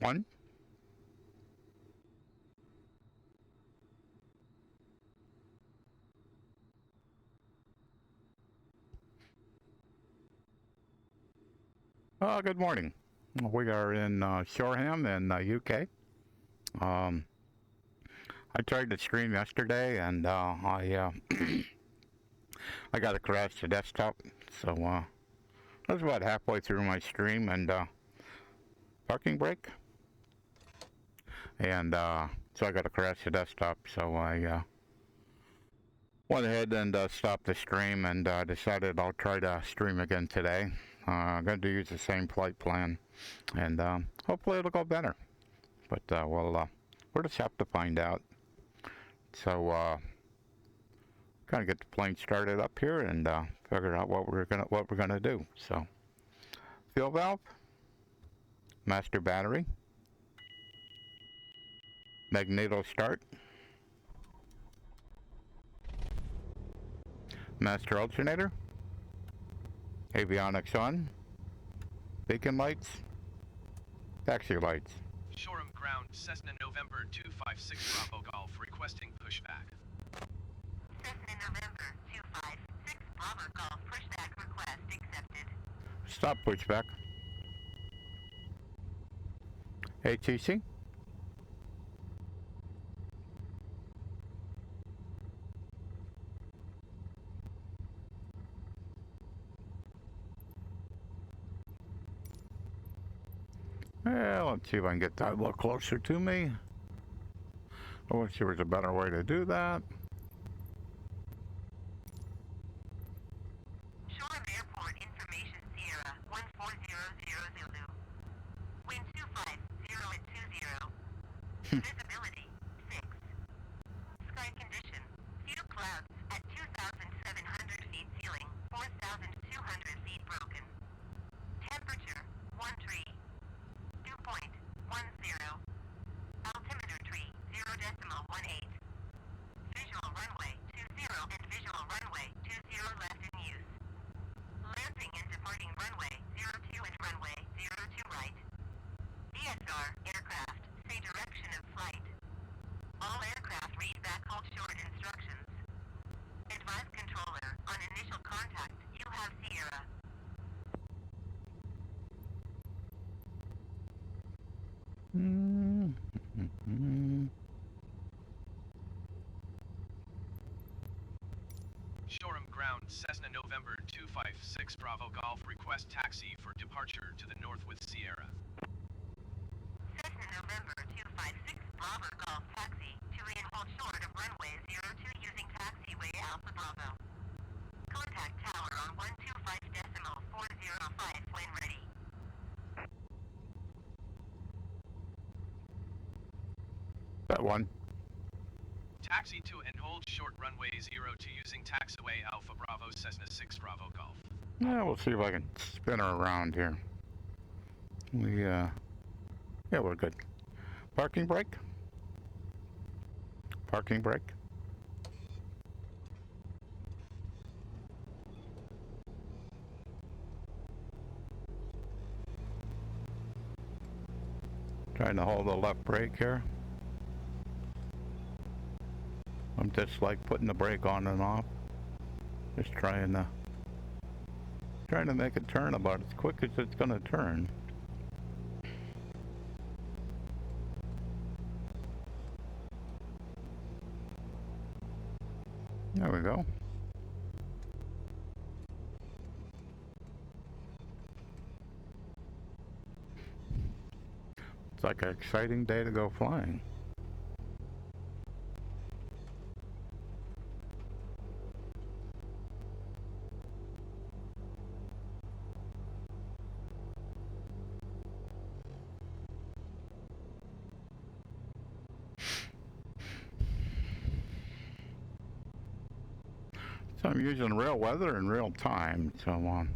One. Good morning. We are in Shoreham in UK. I tried to stream yesterday and I got to crash the desktop. So I was about halfway through my stream and parking brake. And so I got to crash the desktop. So I went ahead and stopped the stream and decided I'll try to stream again today. I'm going to use the same flight plan and hopefully it'll go better. But we'll just have to find out. So kind of get the plane started up here and figure out what we're gonna do. So fuel valve, master battery, magneto start, master alternator, avionics on, beacon lights, taxi lights. Shoreham ground, Cessna November 256 Bravo Golf requesting pushback. Cessna November 256 Bravo Golf pushback request accepted. Stop pushback. ATC. Well, let's see if I can get that a little closer to me. I wish there was a better way to do that. Shoreham Airport Information Sierra 1400 Zulu. Wind 250 at 20. Visibility 6. Sky condition. Few clouds at 2,700 feet ceiling, 4,200 feet broken. Temperature 13. Dew point 10. Altimeter tree 0.18. Visual runway 20 and visual runway 20 left in use. Landing and departing runway 02 and runway 02 right. VSR aircraft, say direction of flight. All aircraft read back hold short instructions. Advise controller, on initial contact, you have Sierra. Shoreham ground, Cessna November 256 Bravo Golf request taxi for departure to the north with Sierra. Cessna November 256 Bravo Golf taxi to and hold short of runway 02 using taxiway Alpha Bravo. Contact tower on 125.405 when ready. That one. Taxi to and hold short runway 02 using taxiway Alpha Bravo Cessna 6 Bravo Golf. Yeah, we'll see if I can spin her around here. Yeah, we're good. Parking brake. Parking brake. Trying to hold the left brake here. I'm just like putting the brake on and off. Just trying to make it turn about as quick as it's gonna turn. There we go. It's like an exciting day to go flying. So I'm using real weather in real time, so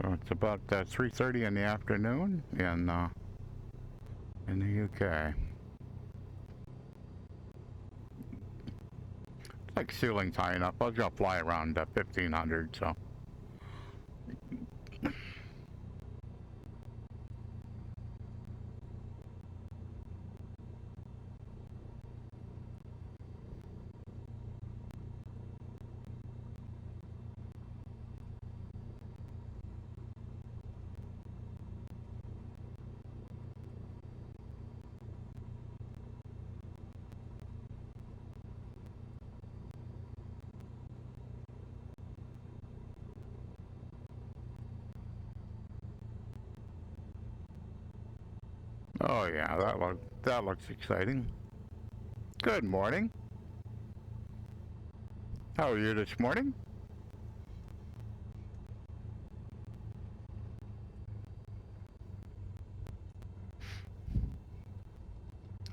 it's about 3:30 in the afternoon in the UK. It's like ceiling tying up. I was gonna fly around 1500, so Oh yeah, that looks exciting. Good morning. How are you this morning?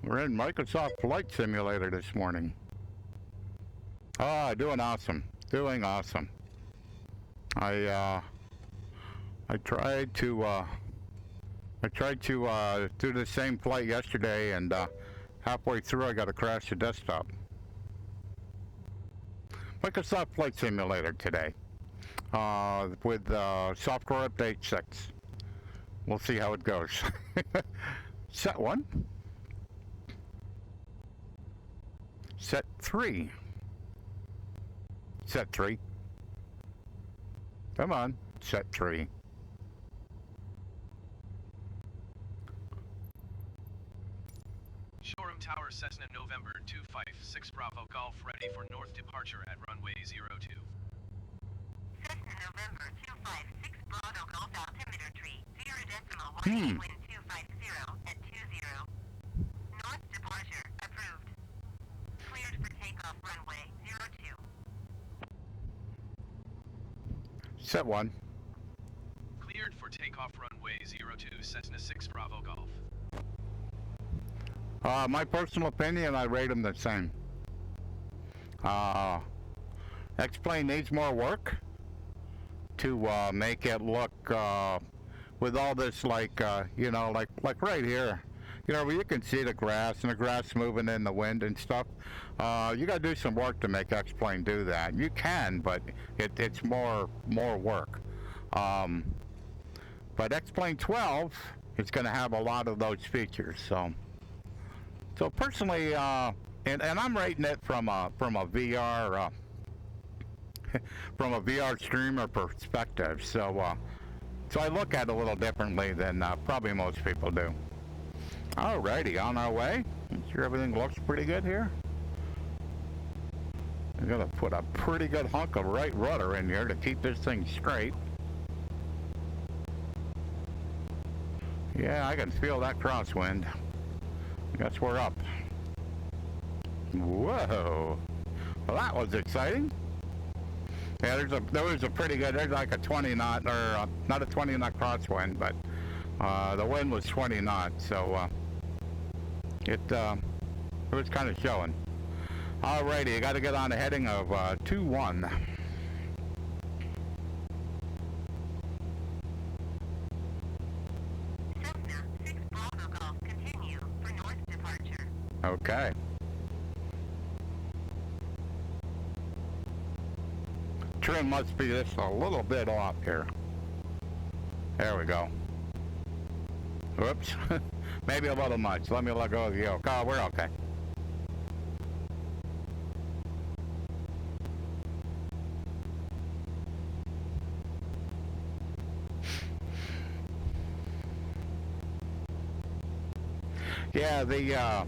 We're in Microsoft Flight Simulator this morning. Ah, doing awesome. Doing awesome. I tried to do the same flight yesterday, and halfway through I got to crash the desktop. Microsoft Flight Simulator today with software update 6. We'll see how it goes. Set 1. Set 3. Set 3. Come on, set 3. Showroom Tower Cessna November 256 Bravo Golf ready for north departure at runway 02. Cessna November 256 Bravo Golf altimeter tree 0.18 wind 250 at 20. North departure approved. Cleared for takeoff runway 02. Set 1. Cleared for takeoff runway 02 Cessna 6 Bravo Golf. My personal opinion, I rate them the same. X-Plane needs more work to make it look with all this like right here, where you can see the grass and the grass moving in the wind and stuff. You got to do some work to make X-Plane do that. You can, but it's more work. But X-Plane 12 is going to have a lot of those features. So personally, and I'm rating it from a VR from a VR streamer perspective. So I look at it a little differently than probably most people do. Alrighty, on our way. I'm sure everything looks pretty good here. I'm gonna put a pretty good hunk of right rudder in here to keep this thing straight. Yeah, I can feel that crosswind. I guess we're up. Whoa! Well, that was exciting. Yeah, there was a pretty good. There's like a 20 knot, or not a 20 knot crosswind, but the wind was 20 knots, so it was kind of showing. Alrighty, you got to get on a heading of 2-1. Cessna 6 Bravo Golf continue for north departure. Okay. Trim must be just a little bit off here. There we go. Whoops. Maybe a little much. Let me let go of the yoke. Oh, we're okay. Yeah, the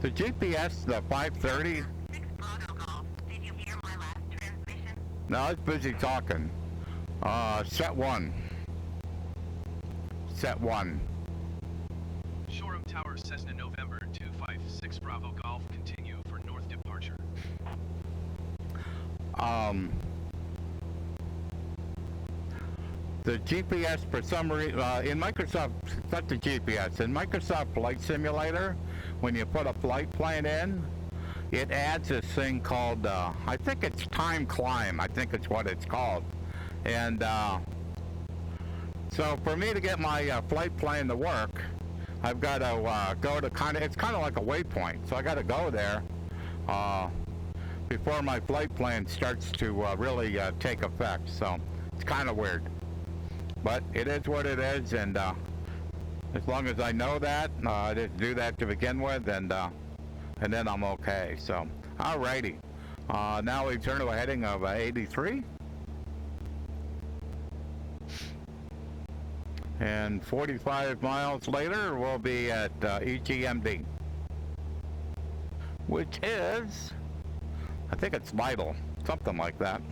GPS, the 530. 6 Bravo Golf. Did you hear my last transmission? No, I was busy talking. Set 1. Set 1. Showroom Tower Cessna November 256 Bravo Golf continue for north departure. The GPS, for some reason, in Microsoft, not the GPS, in Microsoft Flight Simulator, when you put a flight plan in, it adds this thing called, I think it's time climb, I think it's what it's called. And so for me to get my flight plan to work, I've got to go to it's kind of like a waypoint, so I got to go there before my flight plan starts to really take effect. So it's kind of weird. But it is what it is, and as long as I know that, I just do that to begin with, and then I'm okay. So, alrighty. Now we turn to a heading of 83. And 45 miles later, we'll be at EGMD, which is, I think it's Lytle, something like that.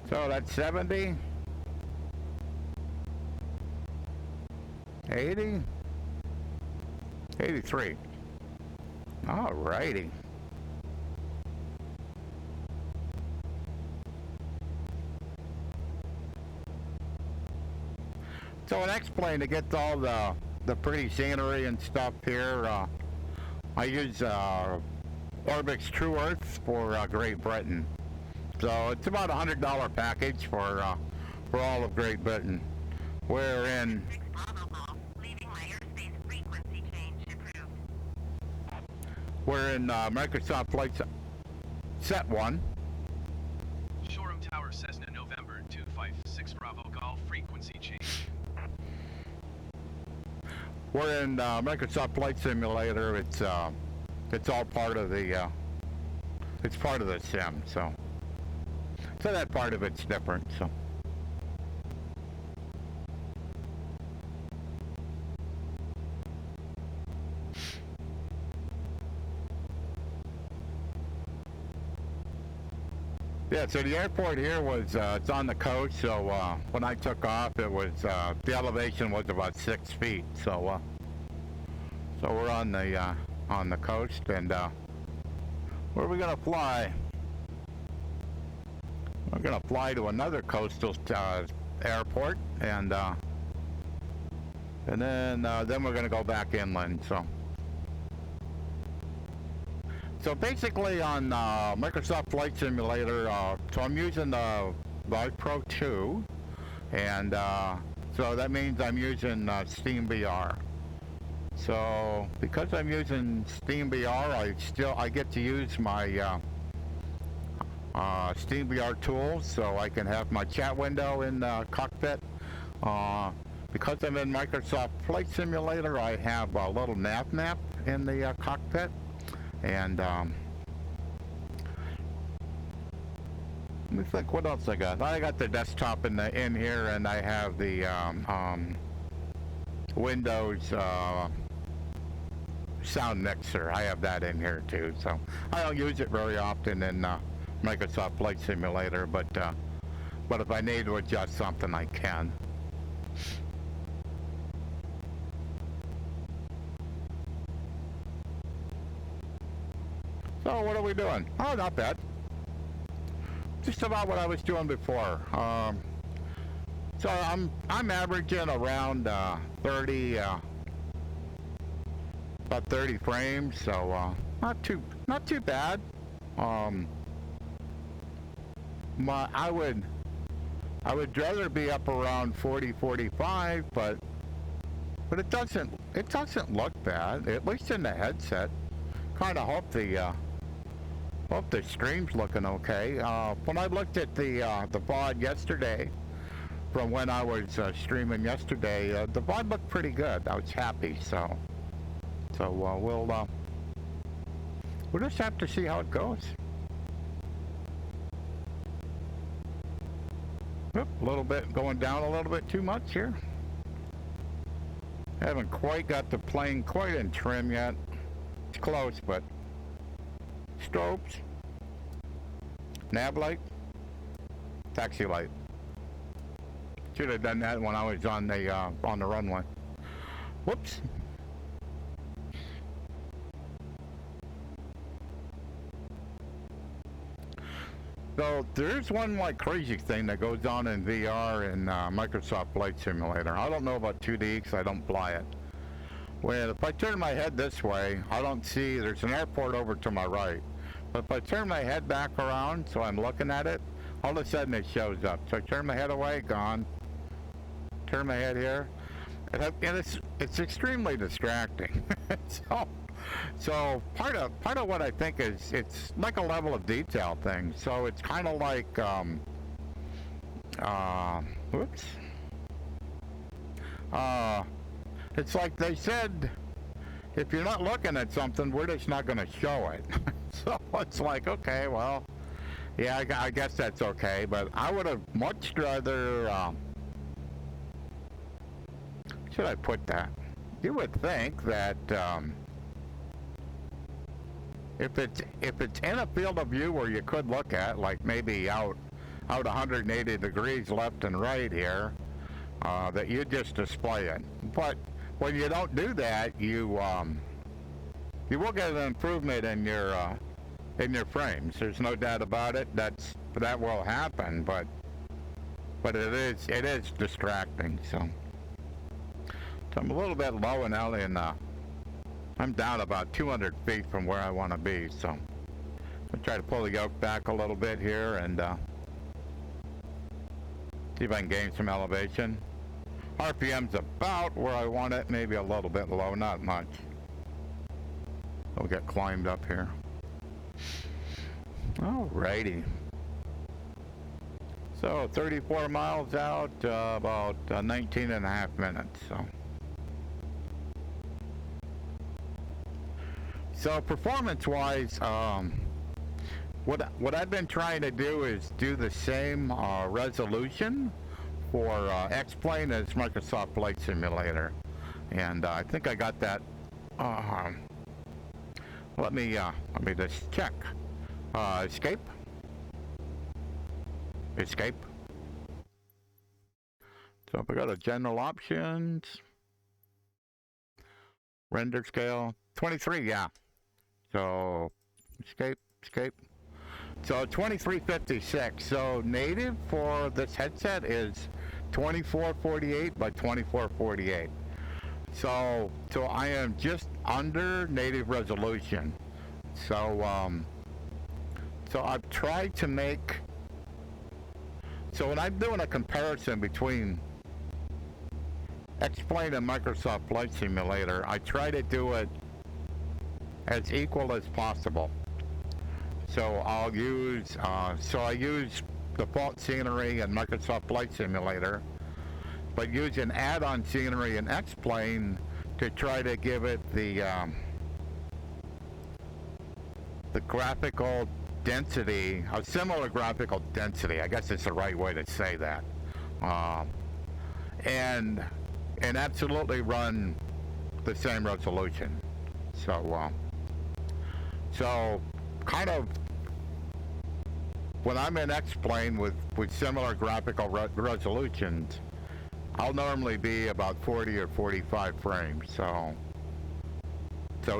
So that's 70. 80? 83. Alrighty. So an X-Plane to get all the pretty scenery and stuff here, I use Orbix True Earth for Great Britain. So it's about $100 package for all of Great Britain. We're in 6 Bravo Golf, leaving my airspace frequency change approved. we're in Microsoft Flight Set 1. Shoreham Tower Cessna November 256 Bravo Golf frequency change. We're in Microsoft Flight Simulator. It's all part of the it's part of the sim. So that part of it's different. So. Yeah, so the airport here was, it's on the coast, so when I took off, it was, the elevation was about 6 feet, so we're on the coast, and, where are we gonna fly? We're gonna fly to another coastal, airport, and then we're gonna go back inland, so. So basically on Microsoft Flight Simulator, so I'm using the Vive Pro 2, and so that means I'm using SteamVR. So because I'm using SteamVR, I get to use my SteamVR tools, so I can have my chat window in the cockpit. Because I'm in Microsoft Flight Simulator, I have a little nav map in the cockpit. And let me think what else I got. I got the desktop in here, and I have the Windows sound mixer. I have that in here too. So I don't use it very often in Microsoft Flight Simulator, but if I need to adjust something, I can. So what are we doing? Oh, not bad. Just about what I was doing before. So I'm averaging around 30, about 30 frames. So not too bad. I would rather be up around 40, 45, but it doesn't look bad. At least in the headset. Kind of hope the stream's looking okay. When I looked at the VOD yesterday, from when I was streaming yesterday, the VOD looked pretty good. I was happy, so we'll just have to see how it goes. Oop, a little bit going down a little bit too much here. Haven't quite got the plane quite in trim yet. It's close, but strobes, nav light, taxi light. Should have done that when I was on the runway. Whoops. So there's one like crazy thing that goes on in VR in Microsoft Flight Simulator. I don't know about 2D because I don't fly it. Well, if I turn my head this way, I don't see, there's an airport over to my right. But if I turn my head back around, so I'm looking at it, all of a sudden it shows up. So I turn my head away, gone. Turn my head here. And it's extremely distracting. So part of what I think is, it's like a level of detail thing. So it's kind of like, whoops. It's like they said, if you're not looking at something, we're just not going to show it. So it's like, okay, well, yeah, I guess that's okay. But I would have much rather, should I put that? You would think that if it's in a field of view where you could look at, like maybe out 180 degrees left and right here, that you just display it. But when you don't do that, you will get an improvement in your frames. There's no doubt about it. That will happen, but it is distracting. So I'm a little bit low in Ellie, and I'm down about 200 feet from where I want to be. So I'll try to pull the yoke back a little bit here and see if I can gain some elevation. RPM's about where I want it, maybe a little bit low, not much. We'll get climbed up here. Alrighty. So 34 miles out, about 19 and a half minutes. So performance-wise, what I've been trying to do is do the same resolution for X-Plane as Microsoft Flight Simulator, and I think I got that. Let me just check. Escape. So if we go to General Options, Render Scale, 23, yeah. So escape. So 2356. So native for this headset is 2448 by 2448. So I am just under native resolution. So I've tried to make. So when I'm doing a comparison between X-Plane and Microsoft Flight Simulator, I try to do it as equal as possible. So I'll use, I use default scenery in Microsoft Flight Simulator, but use an add-on scenery in X-Plane to try to give it the graphical density, a similar graphical density, I guess it's the right way to say that, and absolutely run the same resolution. So kind of when I'm in X-Plane with similar graphical resolutions, I'll normally be about 40 or 45 frames. So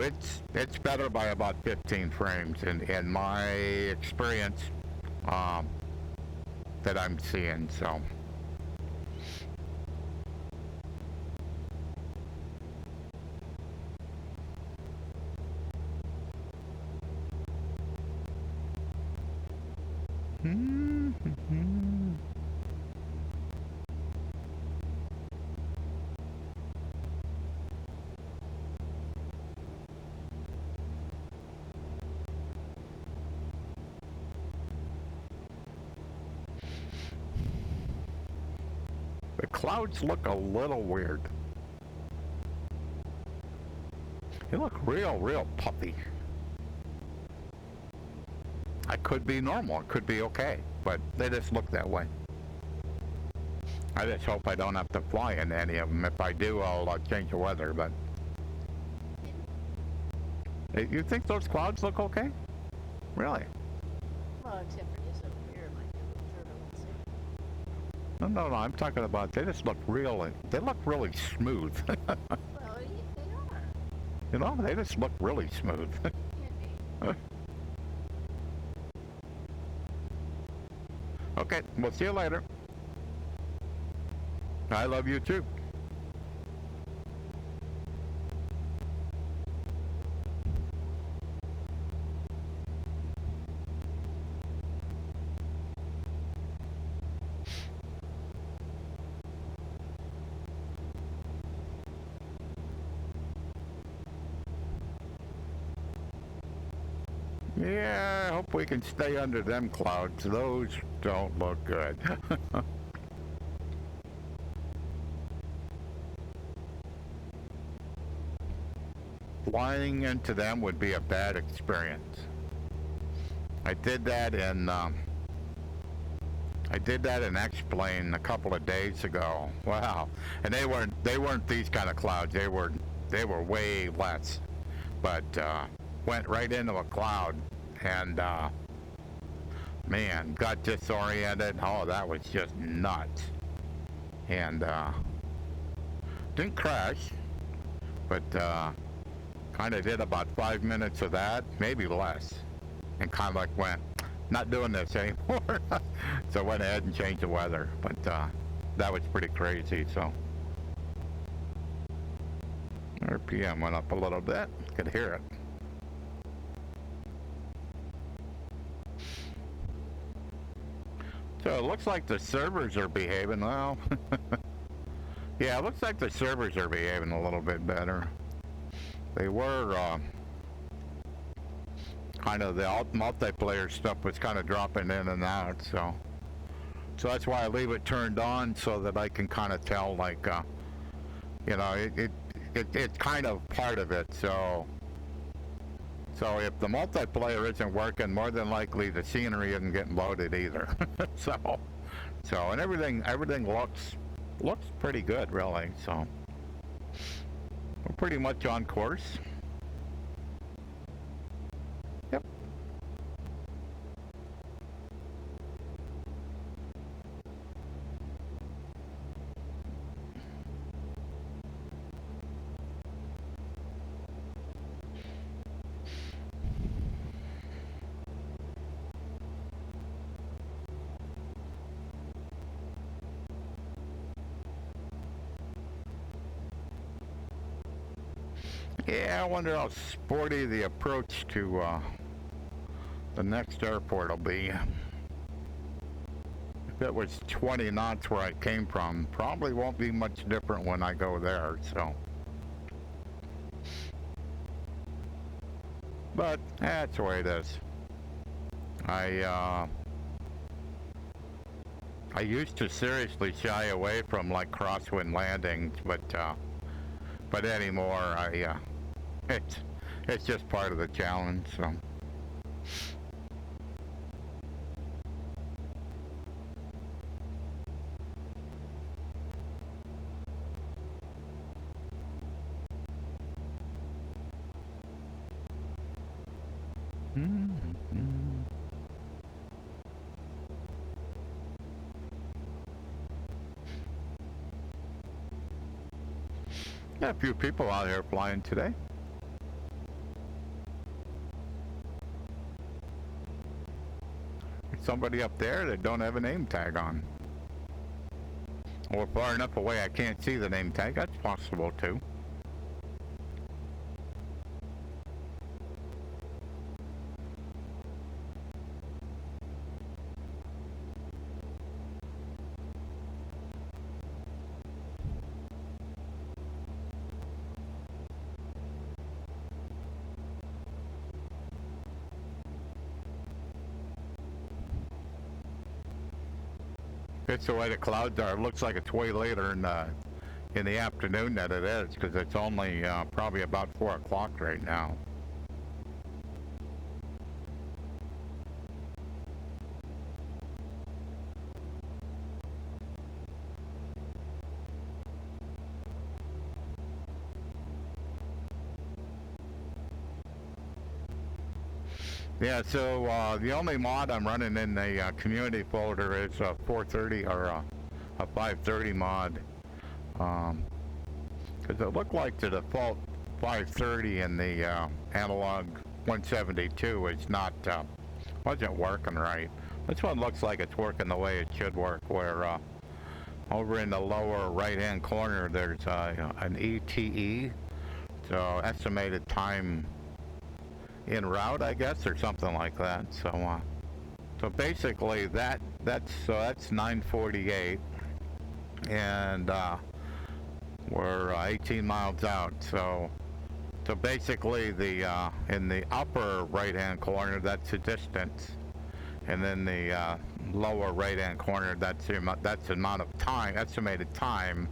it's better by about 15 frames in my experience that I'm seeing. So. The clouds look a little weird. They look real puffy. I could be normal, it could be okay, but they just look that way. I just hope I don't have to fly in any of them. If I do, I'll change the weather, but... You think those clouds look okay? Really? Well, except for just over here, like a little turbulence. No, I'm talking about, they just look they look really smooth. Well, they are. You know, they just look really smooth. Can be. Okay, we'll see you later. I love you too. Yeah, I hope we can stay under them clouds. Those don't look good. Flying into them would be a bad experience. I did that in X-Plane a couple of days ago. Wow, and they weren't these kind of clouds. They were way less, but went right into a cloud and man, got disoriented. Oh, that was just nuts. And didn't crash, but kind of did about 5 minutes of that, maybe less, and kind of like went, not doing this anymore. So went ahead and changed the weather, but that was pretty crazy. So RPM went up a little bit, could hear it. So it looks like the servers are behaving well. Yeah, it looks like the servers are behaving a little bit better. They were kind of the multiplayer stuff was kind of dropping in and out, so that's why I leave it turned on so that I can kind of tell, like, you know, it's kind of part of it. So if the multiplayer isn't working, more than likely the scenery isn't getting loaded either. so and everything looks pretty good, really. So we're pretty much on course. Yep. Yeah, I wonder how sporty the approach to the next airport will be. If it was 20 knots where I came from, probably won't be much different when I go there, so. But that's the way it is. I used to seriously shy away from like crosswind landings, but anymore, it's just part of the challenge, so. Got a few people out here flying today. There's somebody up there that don't have a name tag on. Or far enough away I can't see the name tag. That's possible too. It's the way the clouds are. It looks like it's way later in the afternoon that it is, because it's only probably about 4 o'clock right now. Yeah, so the only mod I'm running in the community folder is a 430 or a 530 mod. Because it looked like the default 530 in the analog 172 is not, wasn't working right. This one looks like it's working the way it should work, where over in the lower right hand corner there's an ETE, so estimated time en route, I guess, or something like that. So so basically that's 9:48, and we're 18 miles out. So basically the in the upper right hand corner, that's the distance, and then the lower right hand corner, that's the amount of time, estimated time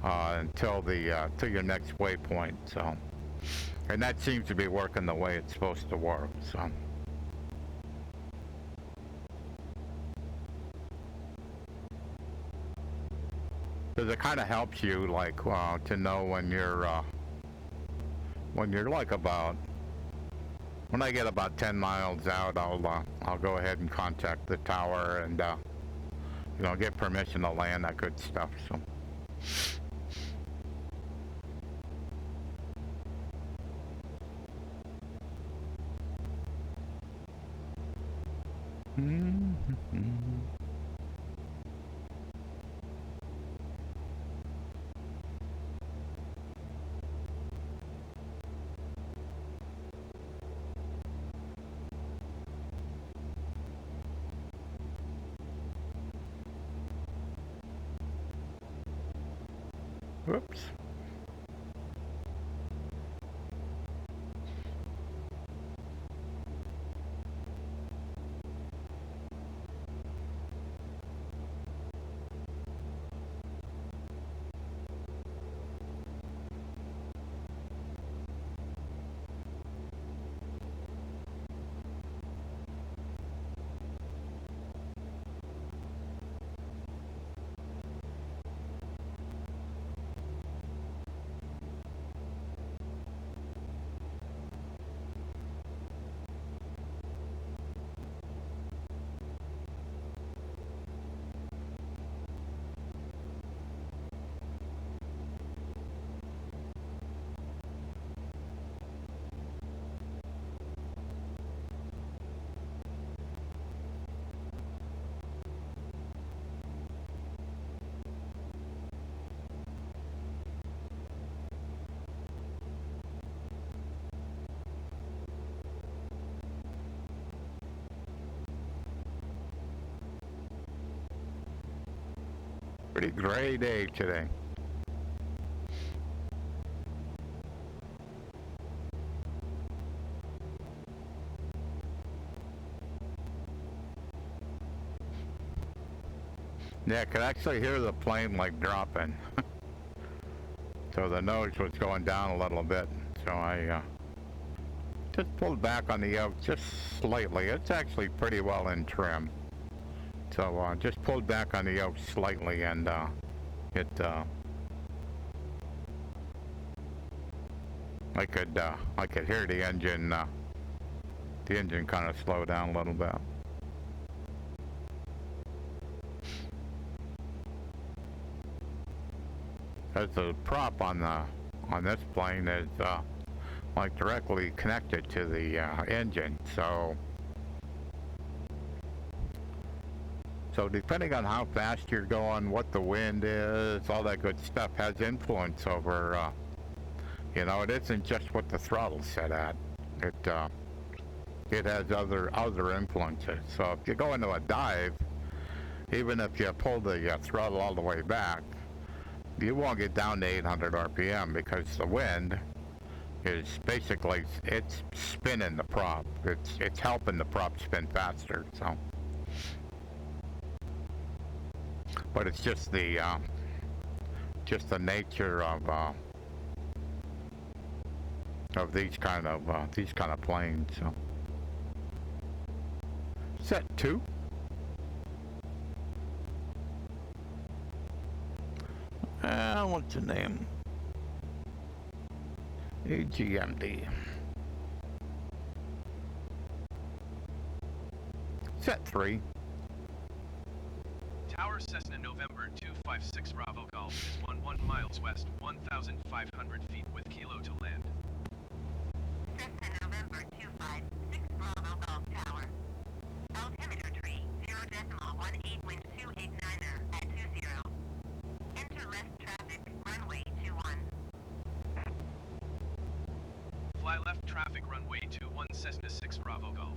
until to your next waypoint. So, and that seems to be working the way it's supposed to work. So. Because it kind of helps you, like, to know when you're like about, when I get about 10 miles out, I'll go ahead and contact the tower and, you know, get permission to land, that good stuff. So. Whoops. Pretty gray day today. Yeah, I could actually hear the plane like dropping. So the nose was going down a little bit. So I just pulled back on the yoke just slightly. It's actually pretty well in trim. So just pulled back on the yoke slightly, and I could hear the engine kind of slow down a little bit. As the prop on this plane is like directly connected to the engine, so depending on how fast you're going, what the wind is, all that good stuff has influence over. You know, it isn't just what the throttle's set at. It has other influences. So if you go into a dive, even if you pull the throttle all the way back, you won't get down to 800 RPM because the wind is basically, it's spinning the prop. It's helping the prop spin faster. So, but it's just the nature of these kind of planes. So, set 2. What's the name? EGMD. Set 3. Tower Cessna November 256 Bravo Golf is 11 miles west, 1,500 feet with kilo to land. Cessna November 256 Bravo Golf Tower. Altimeter tree 0.18 wind 289er at 20. Enter left traffic, runway 21. Fly left traffic runway 21 Cessna 6 Bravo Golf.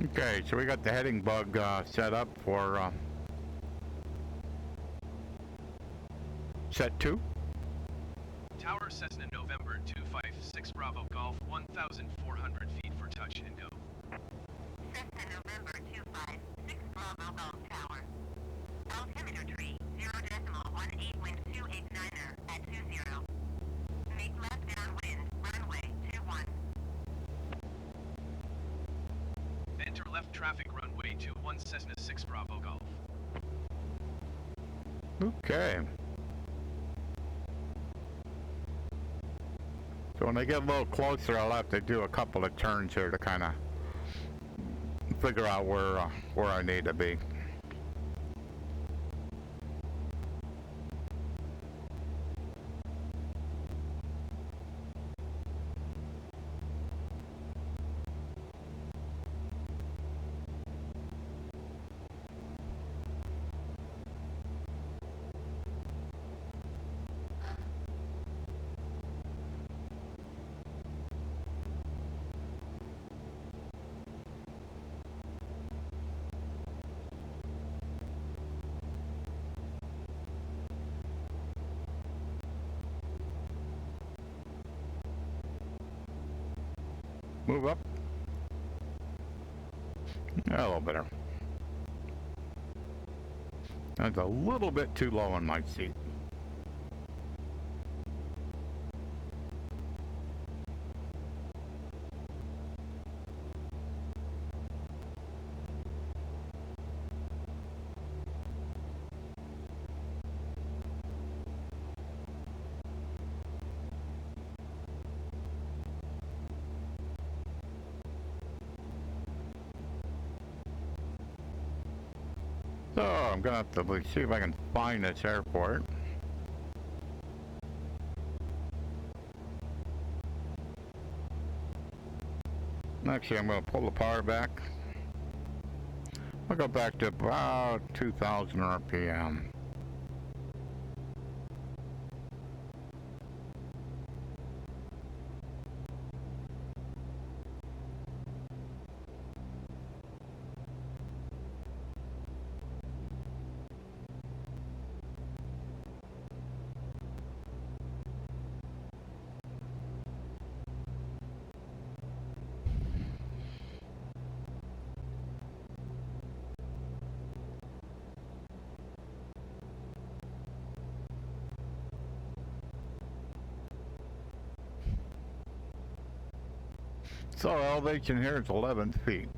Okay, so we got the heading bug set up for set 2. Tower Cessna November 256 Bravo Golf, 1,400 feet for touch and go. Cessna November 256 Bravo Golf Tower. Altimeter tree 0.18 wind 289er at 20. Make left downwind, runway 21. Enter left traffic runway 21 Cessna 6 Bravo Golf. Okay. So when I get a little closer, I'll have to do a couple of turns here to kind of figure out where I need to be. Move up. Yeah, a little better. That's a little bit too low on my seat. So I'm gonna have to see if I can find this airport. Actually, I'm gonna pull the power back. I'll go back to about 2,000 RPM. So elevation here is 11 feet.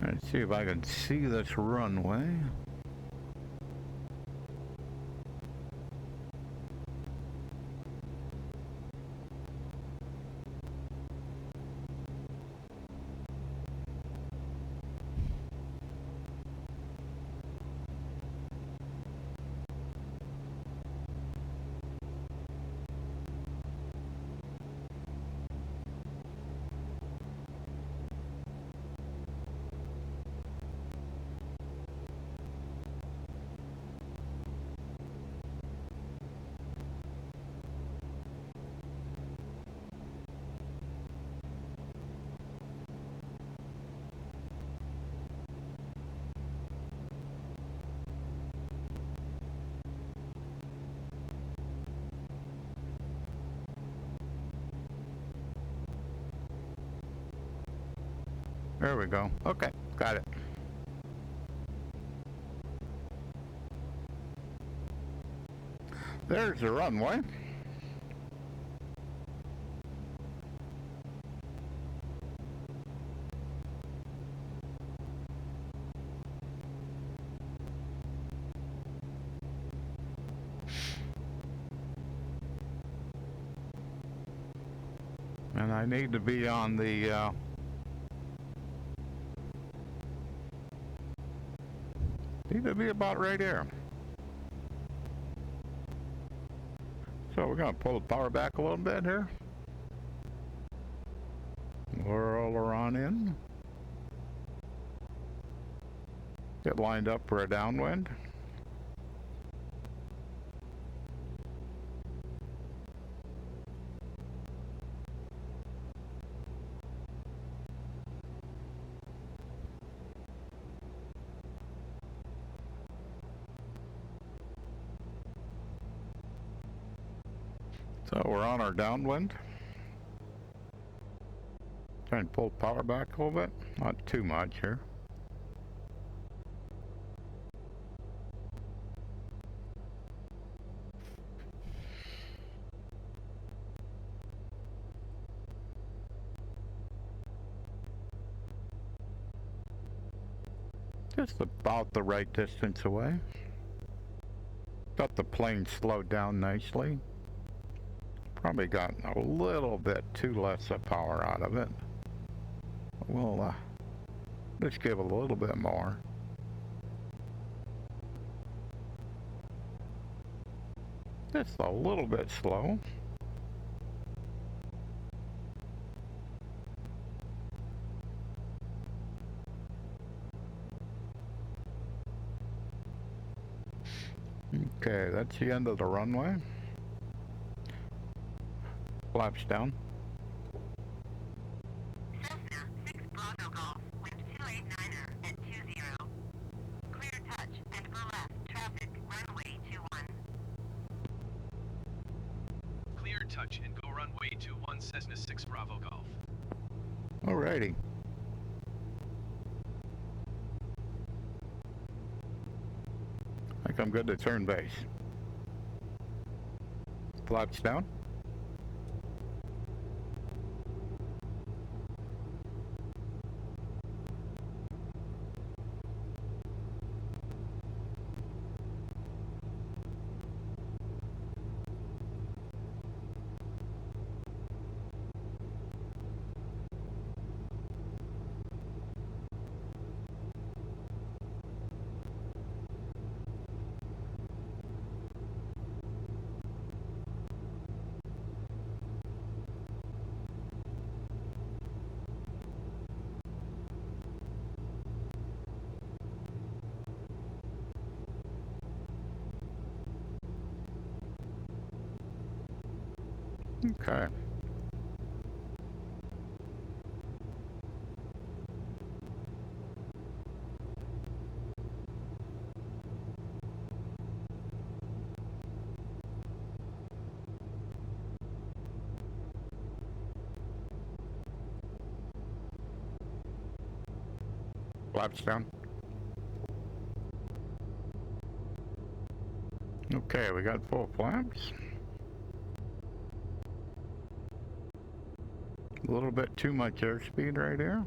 Let's see if I can see this runway. There we go. Okay, got it. There's the runway. And I need to be on the need to be about right here. So we're gonna pull the power back a little bit here. Whirl her on in. Get lined up for a downwind. So we're on our downwind. Try and pull power back a little bit. Not too much here. Just about the right distance away. Got the plane slowed down nicely. Probably got a little bit too less of power out of it. We'll just give it a little bit more. Just a little bit slow. Okay, that's the end of the runway. Flaps down. Cessna 6 clear touch and go runway 21 Cessna 6 Bravo Golf. Alrighty. I think I'm good to turn base. Flaps down. Okay. Flaps down. Okay, we got full flaps. A little bit too much airspeed right here.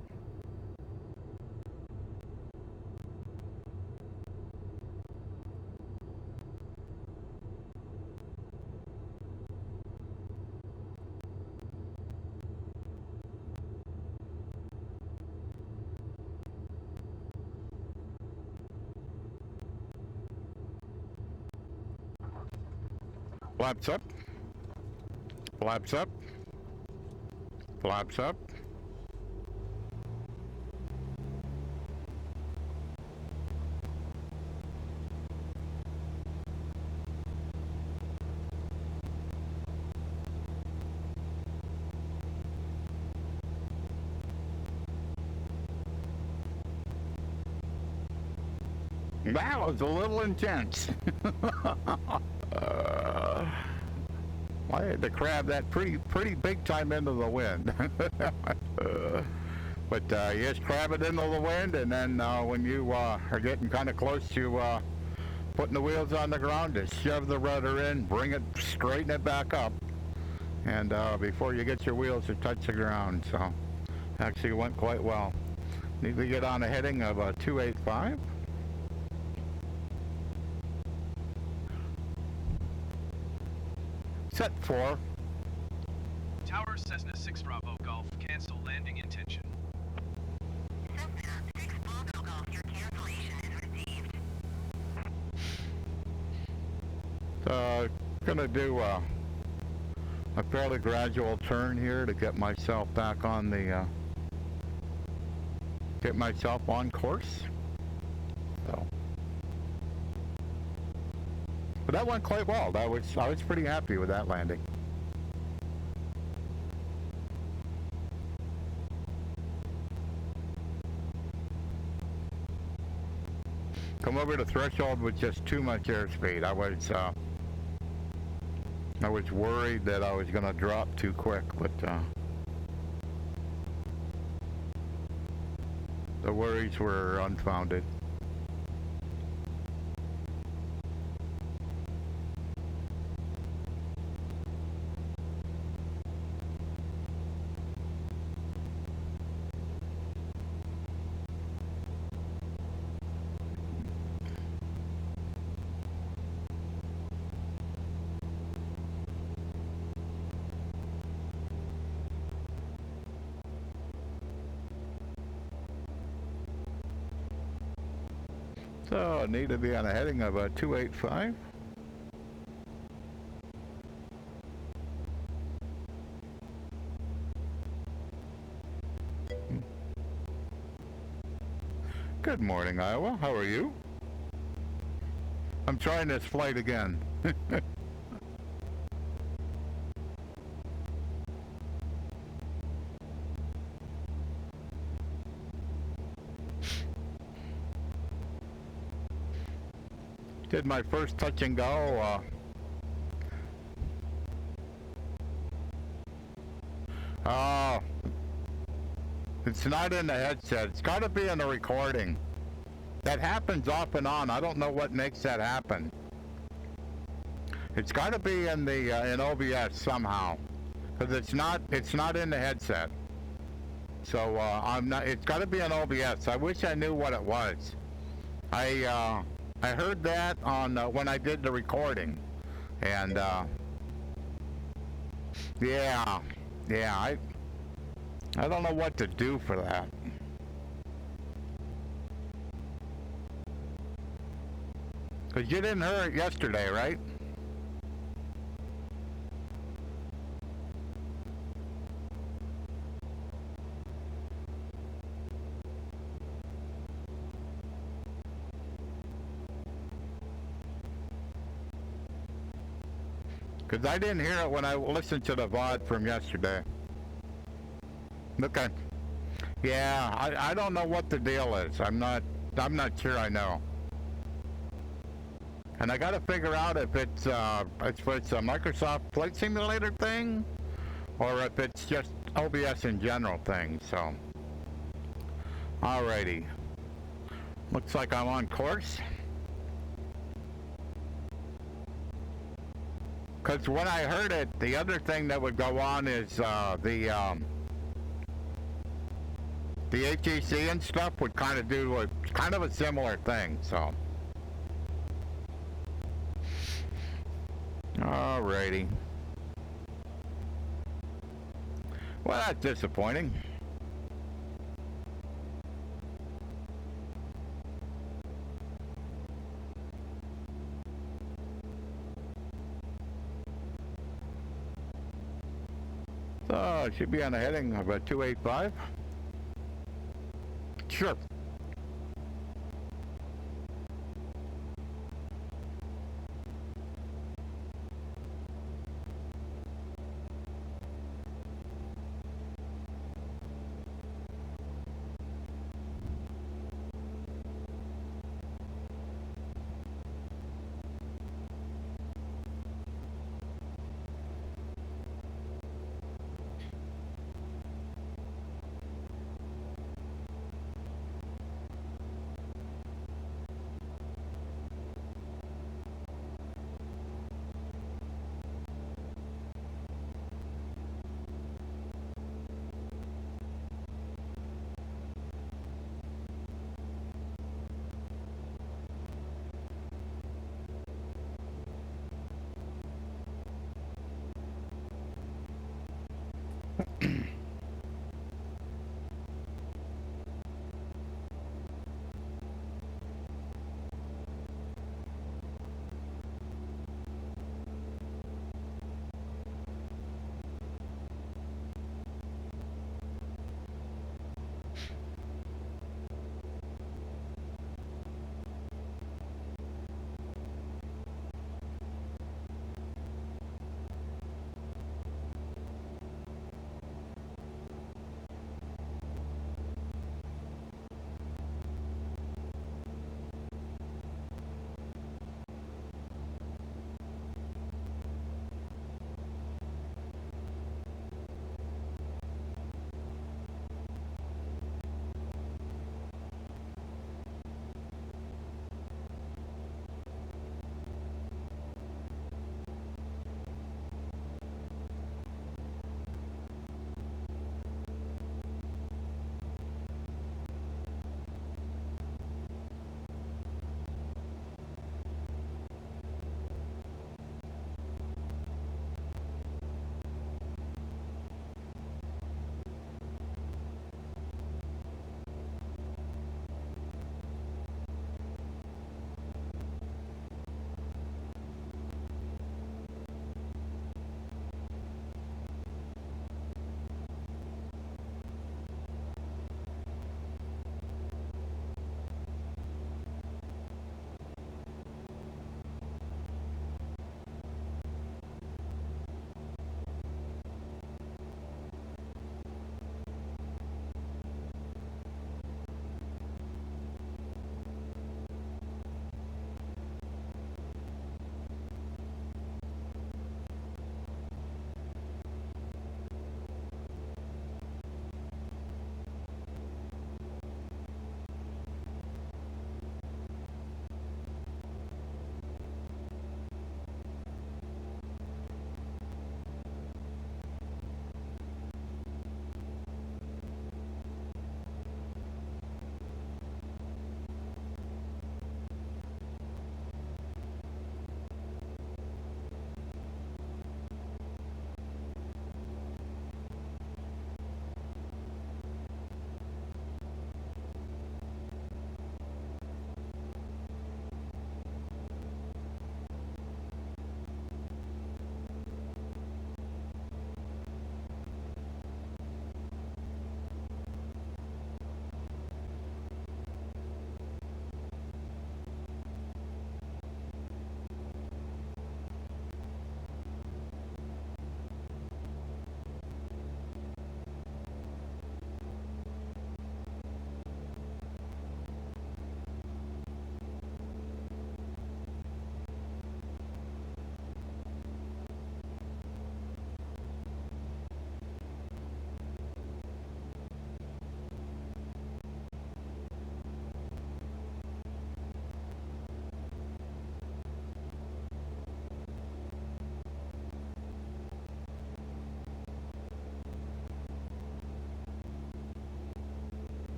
Flaps up. Flaps up. Flaps up. That was a little intense. I had to crab that pretty big time into the wind. But yes, crab it into the wind, and then when you are getting kind of close to putting the wheels on the ground, just shove the rudder in, bring it, straighten it back up, and before you get your wheels to touch the ground. So actually went quite well. Need to get on a heading of 285. Set 4. Tower Cessna 6 Bravo Golf, cancel landing intention. Cessna 6 Bravo Golf, your cancellation is received. Gonna do a fairly gradual turn here to get myself back on the get myself on course. So, but that went quite well. I was pretty happy with that landing. Come over the threshold with just too much airspeed. I was worried that I was going to drop too quick, but the worries were unfounded. So I need to be on a heading of 285. Good morning, Iowa. How are you? I'm trying this flight again. Did my first touch and go Oh, it's not in the headset. It's got to be in the recording. That happens off and on. I don't know what makes that happen. It's got to be in the in OBS somehow, because it's not in the headset. So I'm not. It's got to be in OBS. I wish I knew what it was. I heard that on when I did the recording, and yeah, I don't know what to do for that. Because you didn't hear it yesterday, right? Because I didn't hear it when I listened to the VOD from yesterday. Okay. Yeah, I don't know what the deal is. I'm not sure I know. And I gotta figure out if it's a Microsoft Flight Simulator thing, or if it's just OBS in general thing, so. Alrighty. Looks like I'm on course. Because when I heard it, the other thing that would go on is the HEC and stuff would kind of do a similar thing, so. Alrighty. Well, that's disappointing. So, it should be on a heading of a 285. Sure.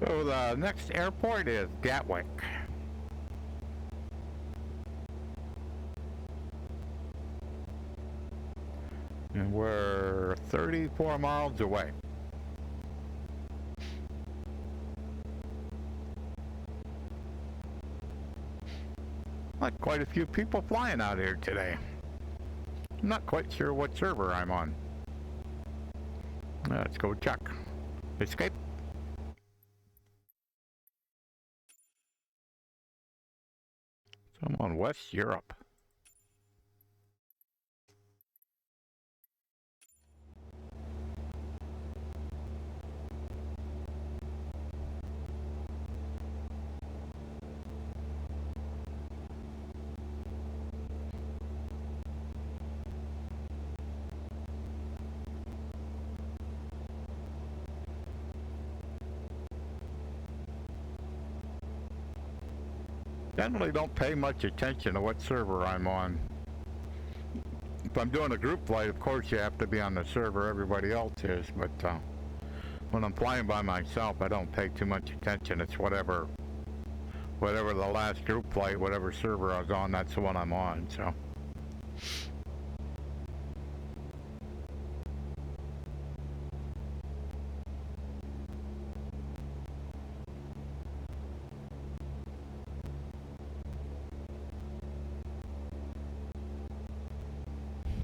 So the next airport is Gatwick. And we're 34 miles away. Like quite a few people flying out here today. I'm not quite sure what server I'm on. Let's go check. Escape. So I'm on West Europe. Generally don't pay much attention to what server I'm on. If I'm doing a group flight, of course you have to be on the server everybody else is, but when I'm flying by myself, I don't pay too much attention. It's whatever the last group flight, whatever server I was on, that's the one I'm on, so.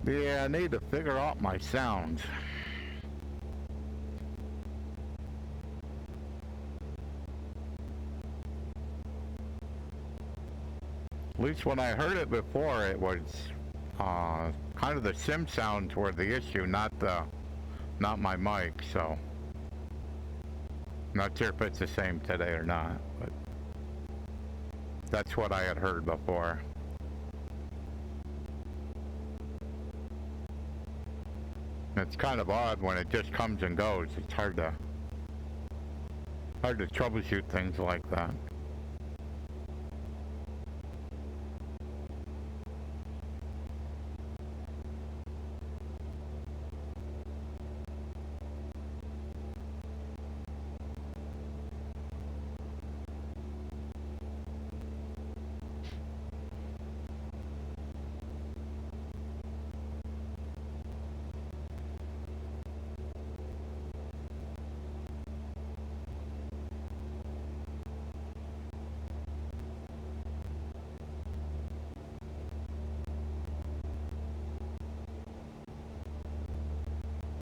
Yeah, I need to figure out my sounds. At least when I heard it before, it was kind of the sim sounds were the issue, not my mic. So, not sure if it's the same today or not, but that's what I had heard before. It's kind of odd when it just comes and goes. It's hard to troubleshoot things like that.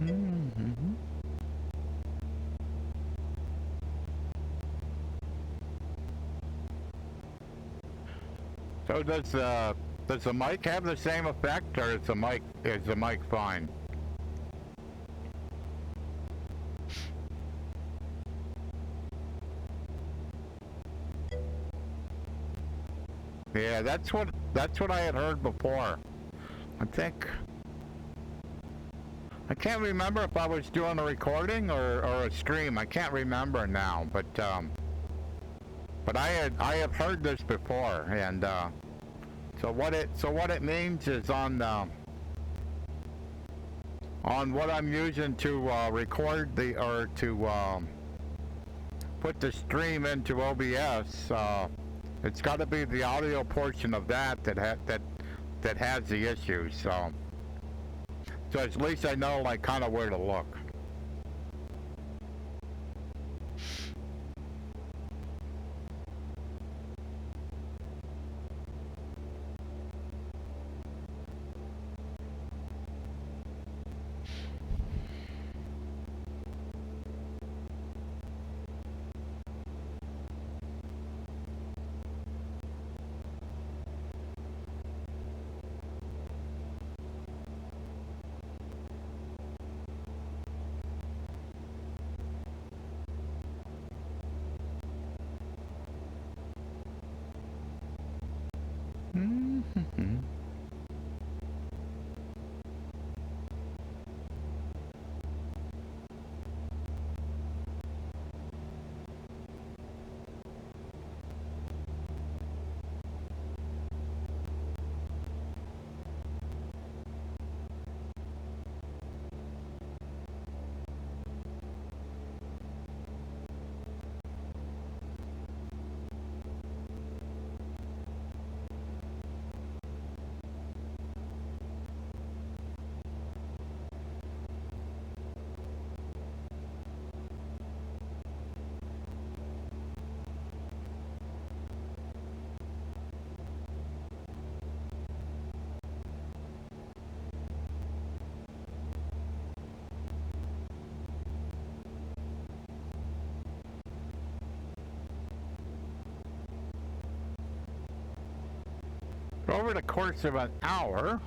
Mm-hmm. So does the mic have the same effect, or is the mic fine? Yeah, that's what I had heard before. I can't remember if I was doing a recording or a stream. I can't remember now, but I have heard this before, and so what it means is on what I'm using to record to put the stream into OBS. It's got to be the audio portion of that has the issue. So at least I know like kind of where to look. Mm-hmm. Over the course of an hour,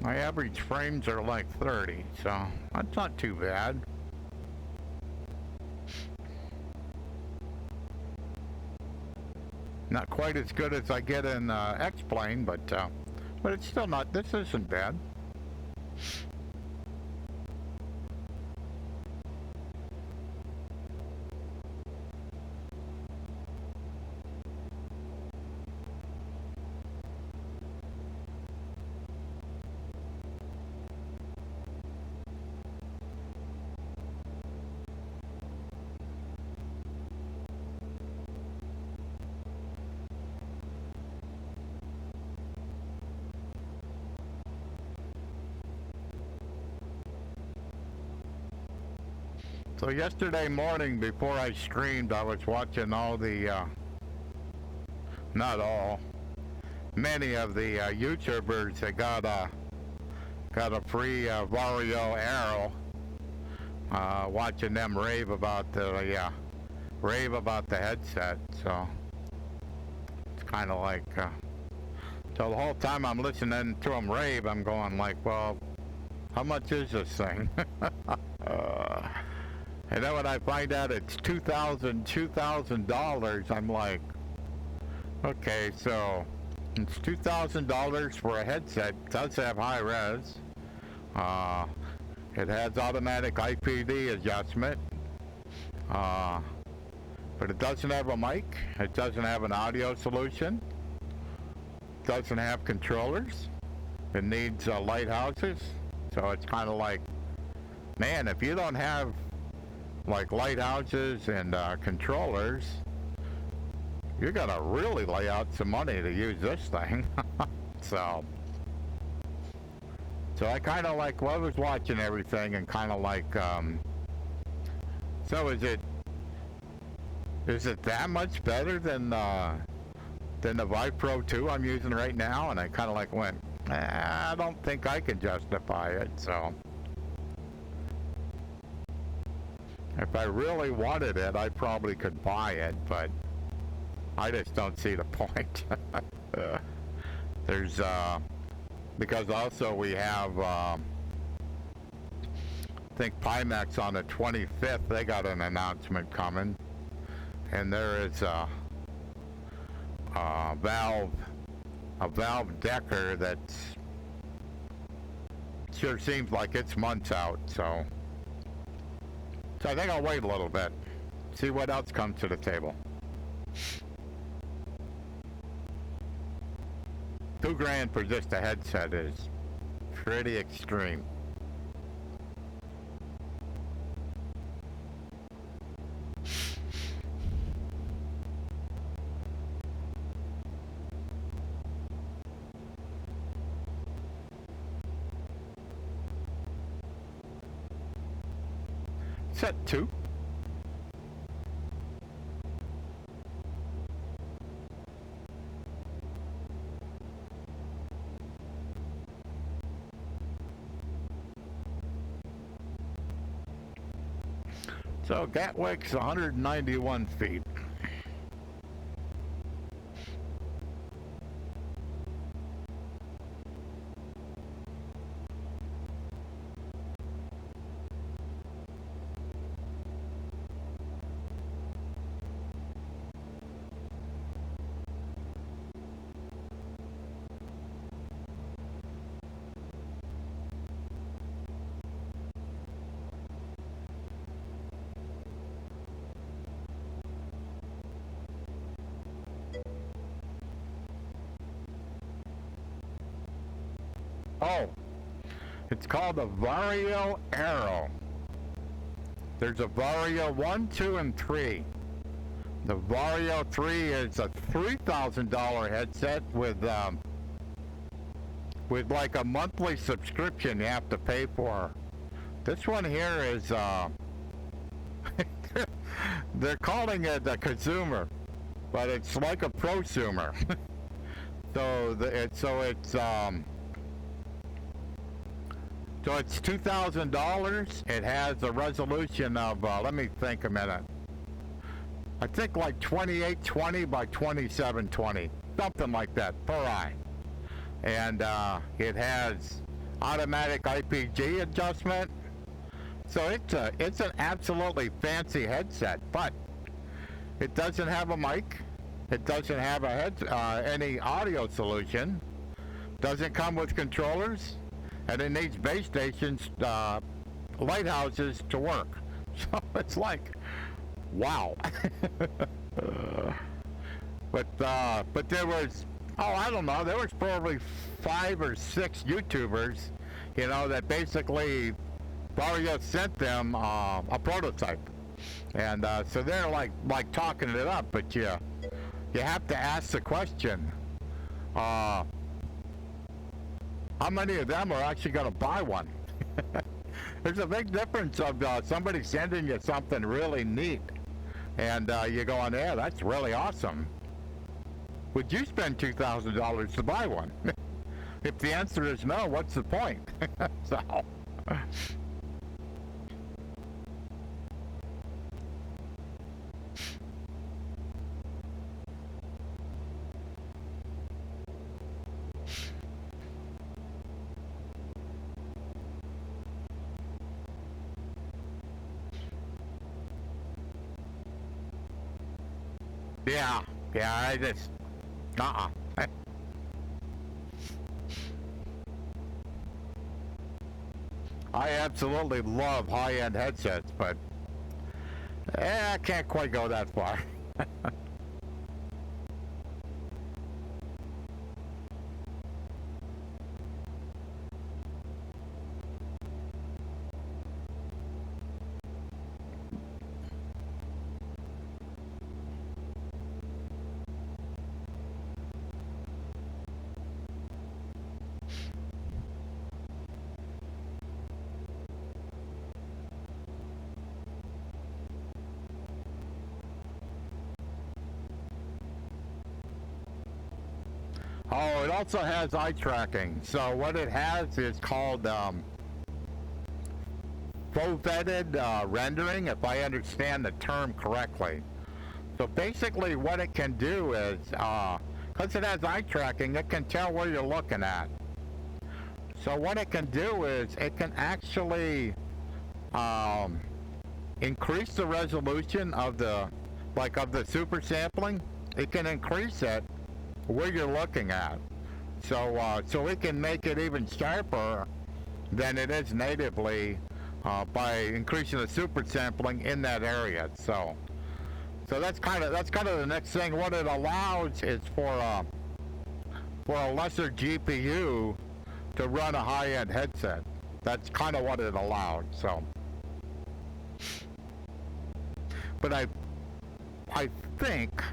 my average frames are like 30, so that's not too bad. Not quite as good as I get in X-Plane, but it's still not, this isn't bad. So yesterday morning before I streamed, I was watching all the, not all, many of the YouTubers that got a free Vario Arrow, watching them rave about the headset. So it's kind of like, so the whole time I'm listening to them rave, I'm going like, well, how much is this thing? And then when I find out it's $2,000, I'm like, okay, so it's $2,000 for a headset. It does have high res. It has automatic IPD adjustment. But it doesn't have a mic. It doesn't have an audio solution. It doesn't have controllers. It needs lighthouses. So it's kind of like, man, if you don't have like lighthouses and controllers, you're gonna really lay out some money to use this thing. so I kind of like, well, I was watching everything and kind of like, so is it that much better than the Vive Pro 2 I'm using right now? And I kind of like went, I don't think I can justify it. So if I really wanted it, I probably could buy it, but I just don't see the point. There's, because also we have, I think Pimax on the 25th, they got an announcement coming, and there is a Valve Decker that's sure seems like it's months out, so I think I'll wait a little bit, see what else comes to the table. $2,000 for just a headset is pretty extreme. Set 2. So Gatwick's 191 feet. Oh, it's called a Vario Arrow. There's a Vario 1, 2, and 3. The Vario 3 is a $3,000 headset with like a monthly subscription you have to pay for. This one here is they're calling it a consumer, but it's like a prosumer. So it's $2,000. It has a resolution of, let me think a minute. I think like 2820 by 2720, something like that per eye. And it has automatic IPG adjustment. So it's an absolutely fancy headset, but it doesn't have a mic. It doesn't have any audio solution. Doesn't come with controllers, and it needs base stations, lighthouses to work. So it's like, wow. But there was, I don't know, there was probably 5 or 6 YouTubers, you know, that basically Vario sent them a prototype, and so they're like talking it up. But you have to ask the question, how many of them are actually going to buy one? There's a big difference of somebody sending you something really neat, and you're going, yeah, that's really awesome. Would you spend $2,000 to buy one? If the answer is no, what's the point? So. Yeah, I just, I absolutely love high-end headsets, but I can't quite go that far. Oh, it also has eye tracking. So what it has is called full-vetted rendering, if I understand the term correctly. So basically what it can do is, because it has eye tracking, it can tell where you're looking at. So what it can do is it can actually increase the resolution of the super sampling. It can increase it where you're looking at, so it can make it even sharper than it is natively by increasing the super sampling in that area. So that's kind of the next thing. What it allows is for a lesser GPU to run a high-end headset. That's kind of what it allowed. So, but I think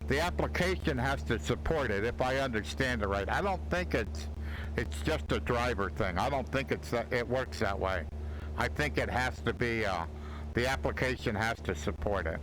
the application has to support it, if I understand it right. I don't think it's just a driver thing. I don't think it works that way. I think it has to be the application has to support it.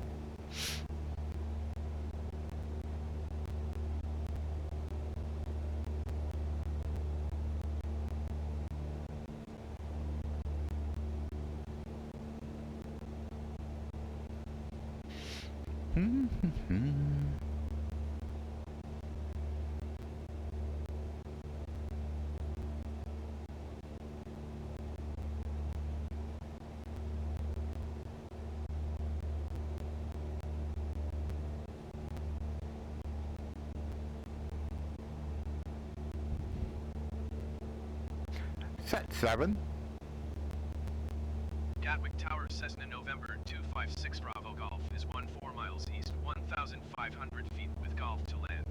Set 7. Gatwick Tower, Cessna November 256 Bravo Golf is 14 miles east, 1,500 feet with golf to land.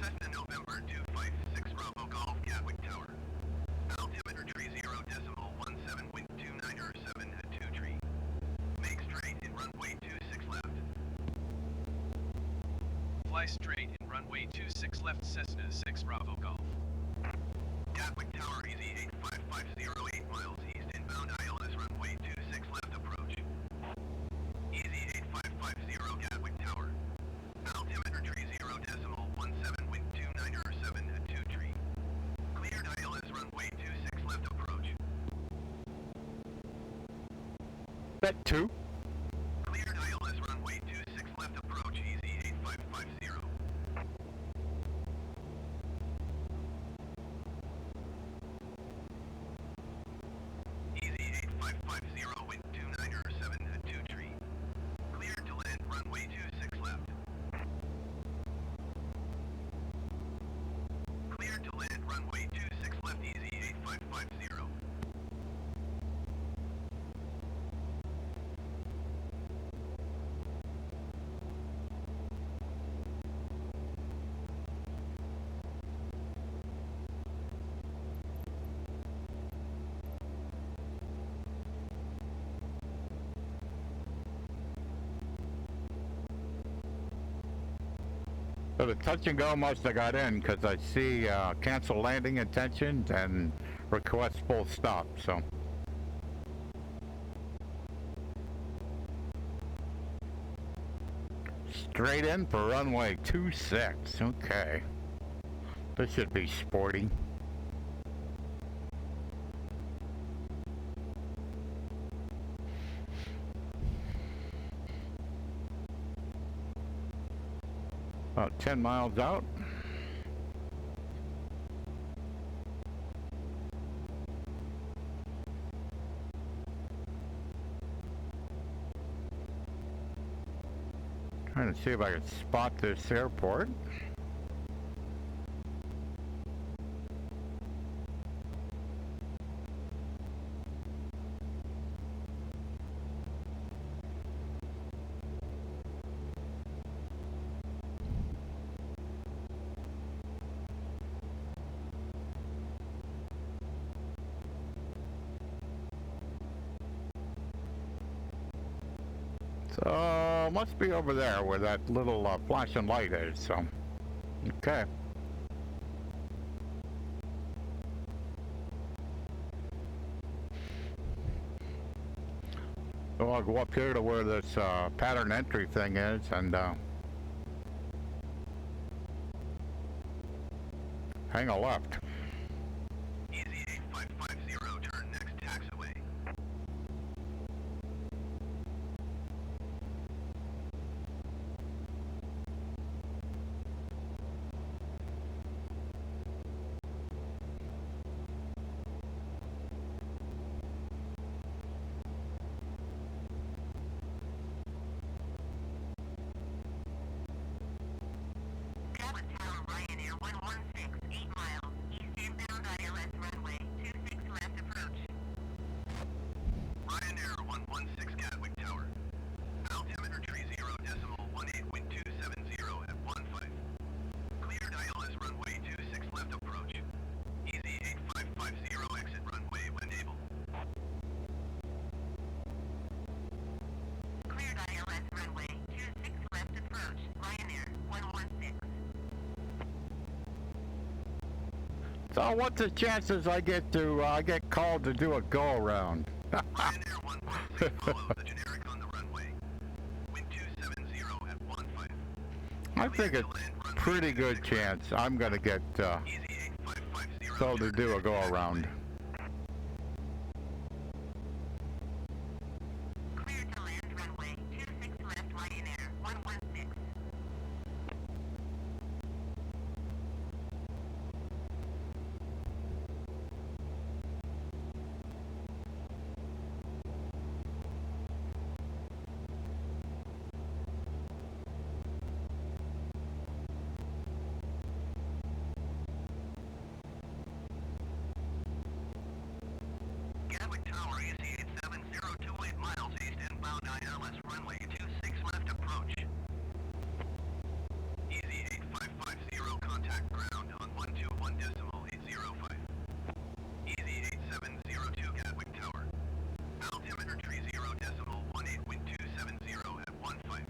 Cessna November 256 Bravo Golf, Gatwick Tower. Altimeter tree 0.17, wind 2907 at 2 tree. Make straight in runway 26 left. Fly straight in runway 26 left, Cessna 6 Bravo Golf. Gatwick Tower, easy 85508 miles east, inbound ILS runway 26 left approach. Easy 8550 Gatwick Tower. Altimeter tree 0.17, wind 2907 at 2 tree. Cleared ILS runway 26 left approach. Set 2. Cleared ILS runway So the touch and go must have got in because I see cancel landing intentions and request full stop. So straight in for runway 26. Okay, this should be sporty. About 10 miles out. Trying to see if I can spot this airport. So, must be over there where that little flashing light is, so, okay. So I'll go up here to where this pattern entry thing is and hang a left. Easy 8550, turn next taxiway. Gatwick Tower, Ryanair 116, 8 miles, east inbound ILS runway 26 left approach. Ryanair 116 Gatwick Tower. Altimeter tree 0.18, wind 270 at 15. Cleared ILS runway 26 left approach. Easy 8550, exit runway when able. Cleared ILS runway 26 left approach, Ryanair 116. So what's the chances I get called to do a go around? Ryanair 116 follows the generic on the runway. Wind 270 at 15. I think it's pretty good chance I'm gonna get Easy 8550. told to do a go around. Cleared to land runway 26 left, Ryanair 116. Gatwick Tower, easy 87028 miles east inbound ILS runway 26 left approach. Easy 8550, contact ground on 121.805. Easy 8702 Gatwick Tower. Altimeter tree 0.18, wind 270 at 15.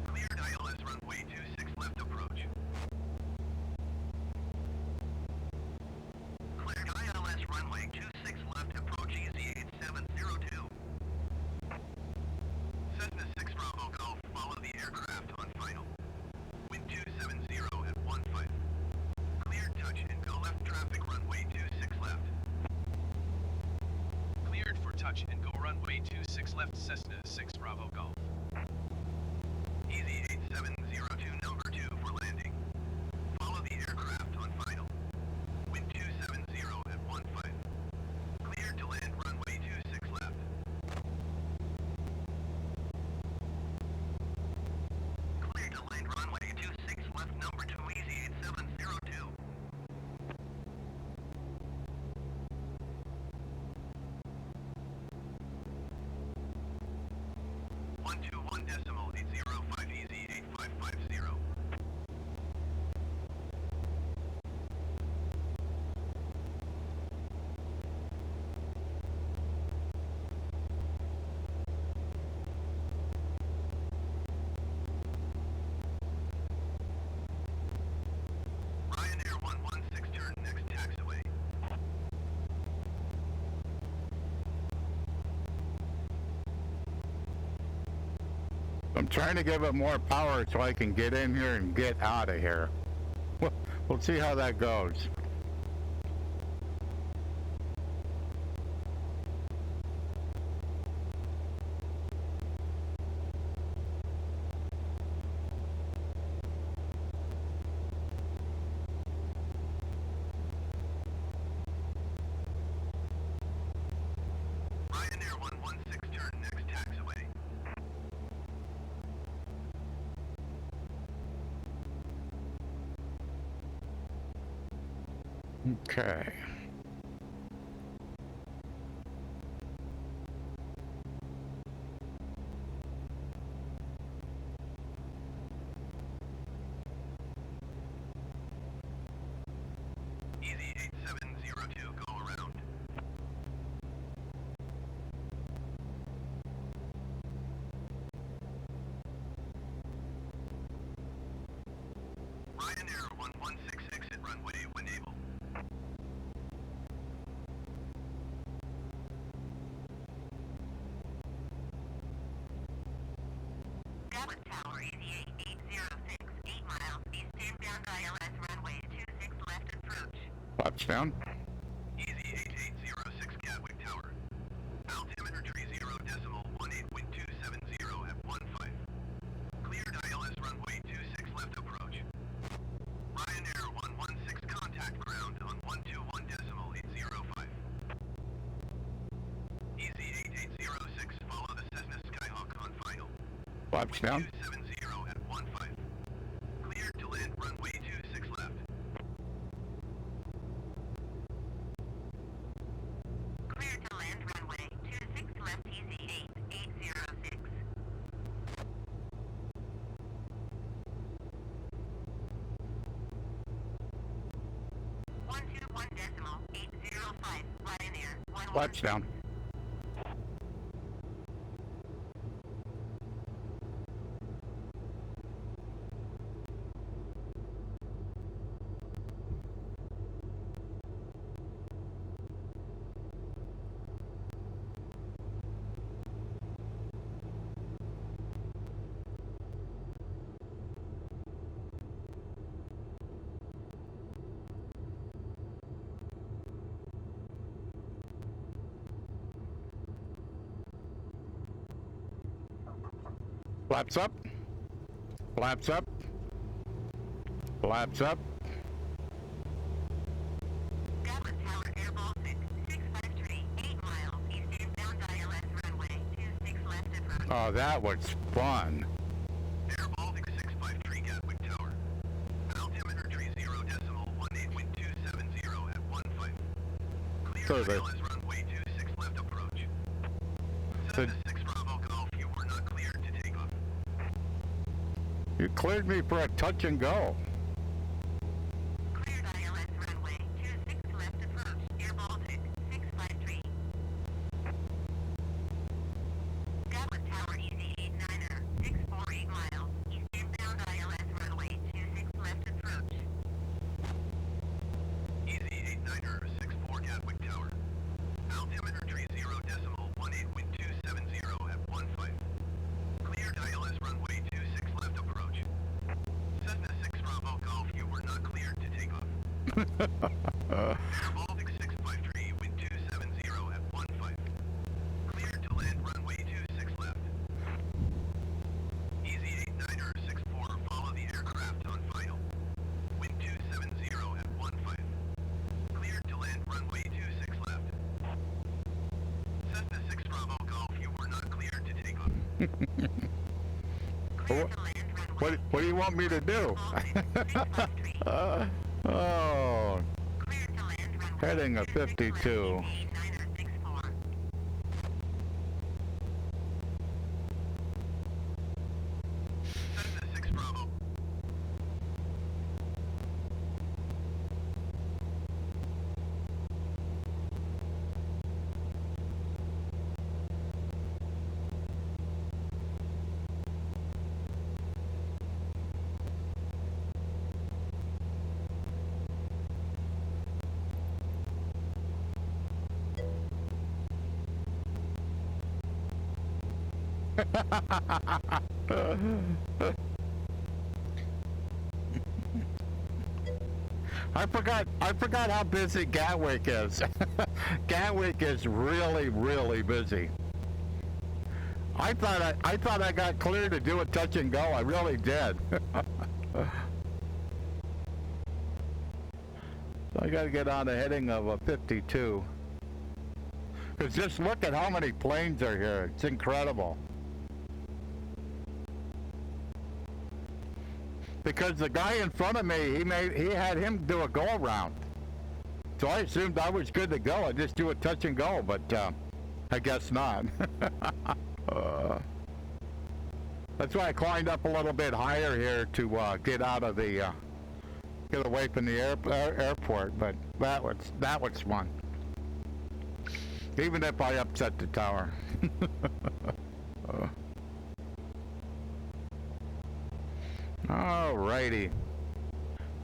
Cleared ILS runway 26 left approach. Cleared ILS runway 26 left approach, easy 8702. Cessna 6 Bravo Golf, follow the aircraft on final. Wind 270 at 15. Cleared touch and go left traffic runway 26 left. Cleared for touch and go runway 26 left Cessna 6 Bravo Golf. Easy 8702 number 2 for landing. Follow the aircraft on final. Wind 270 at 15. Cleared to land runway 26 left. Cleared to land runway 26 left number 2 easy 8702. I'm trying to give it more power so I can get in here and get out of here. We'll see how that goes. Ryanair 116, turn next taxiway. Okay. Easy 8702, go around. Ryanair 116, exit runway when able. Gatwick Tower, Easy 8806, 8 miles, east inbound ILS runway 26 left approach. Flaps down. Easy 8806, Gatwick Tower. Altimeter tree 0.18, wind 270 at 15. Cleared ILS runway 26 left approach. Ryanair 116, contact ground on 121.805. Easy 8806, follow the Cessna Skyhawk on final. Flaps down. 270 at 15. Cleared to land runway 26 left. Clear to land runway 26 left, Easy 8806. 121.805, Ryanair 11. Flaps down. Flaps up. Flaps up. Flaps up. Gatwick Tower, Air Baltic 653, 8 miles, east inbound ILS runway 26 left approach. Oh, that was fun. Air Baltic 653, Gatwick Tower. Altimeter tree 0.18, wind 270 at 15. Clear So the- ILS runway 26 left approach. Cessna 6 Bravo Golf, you were not cleared to take off. You cleared me for a touch and go. Cleared ILS runway 26 left approach, Air Baltic 653. Gatwick Tower, Easy 89er, 648 miles, east inbound ILS runway 26 left approach. Easy 89er 64, Gatwick Tower. Altimeter tree 0.18, wind 270 at 15. Cleared ILS runway 26 left approach. Cessna 6 Bravo Golf, you were not cleared to take off. Air Baltic 653, wind 270 at 15. Cleared to land runway 26 left. Easy 89er 64, follow the aircraft on final. Wind 270 at 15. Cleared to land runway 26 left. Cessna 6 Bravo Golf, you were not cleared to take off. Clear to land runway What do you want me to do? Baltic 653. Oh, Clear to land runway heading a 26 left, 52. Easy 89er 64. Cessna 6 Bravo. I forgot how busy Gatwick is. Gatwick is really, really busy. I thought I got clear to do a touch and go. I really did. I got to get on a heading of a 52. Because just look at how many planes are here. It's incredible. Because the guy in front of me, he had him do a go around. So I assumed I was good to go. I just do a touch and go, but I guess not. That's why I climbed up a little bit higher here to get out of the get away from the airport. But that was fun. Even if I upset the tower. Alrighty.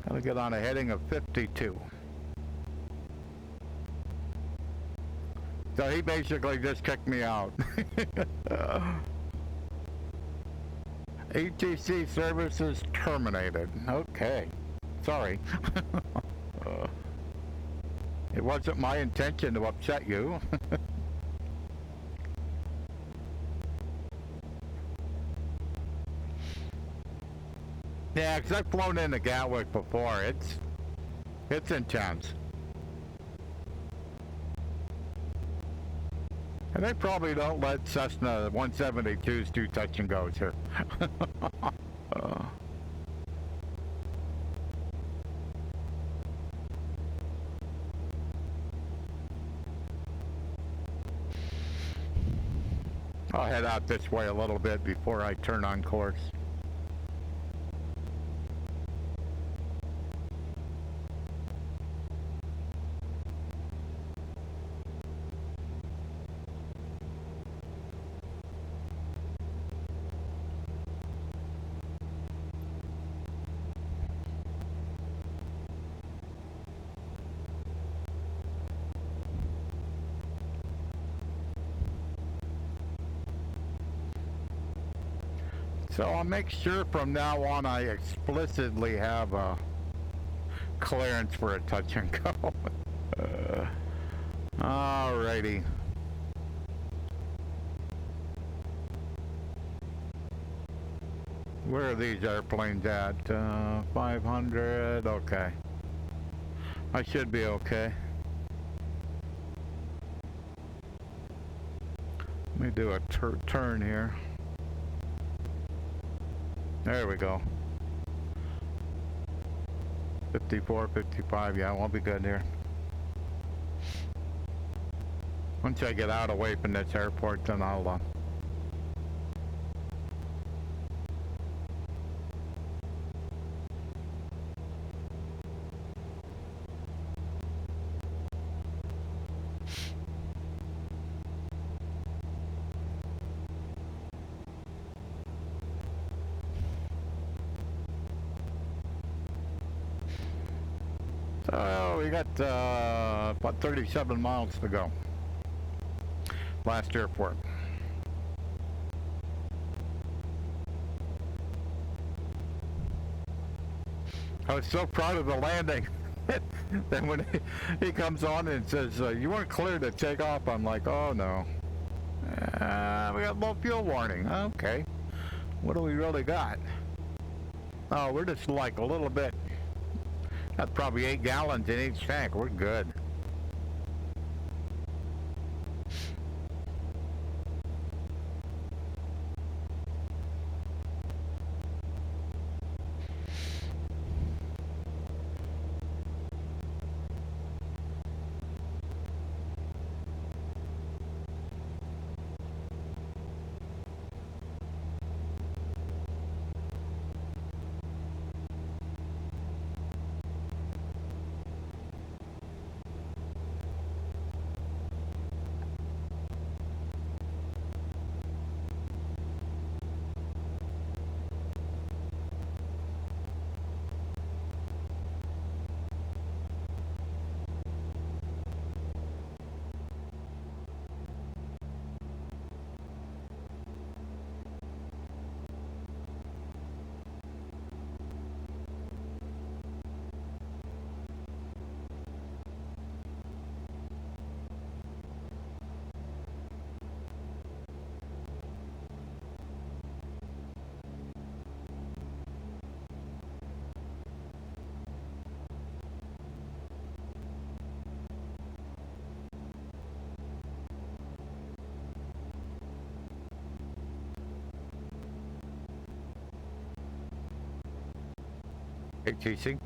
Gotta get on a heading of 52. So he basically just kicked me out. ATC services terminated. Okay. Sorry. It wasn't my intention to upset you. Yeah, because I've flown into Gatwick before. It's intense. And they probably don't let Cessna 172s do touch and goes here. I'll head out this way a little bit before I turn on course. So I'll make sure from now on I explicitly have a clearance for a touch and go. Alrighty. Where are these airplanes at? 500, okay. I should be okay. Let me do a turn here. There we go. 54, 55, yeah, we'll be good here. Once I get out away from this airport, then I'll we got about 37 miles to go. Last airport. I was so proud of the landing. Then when he comes on and says, you weren't clear to take off, I'm like, oh no. We got low fuel warning. Okay. What do we really got? Oh, we're just like a little bit. Got probably 8 gallons in each tank. We're good. ATC.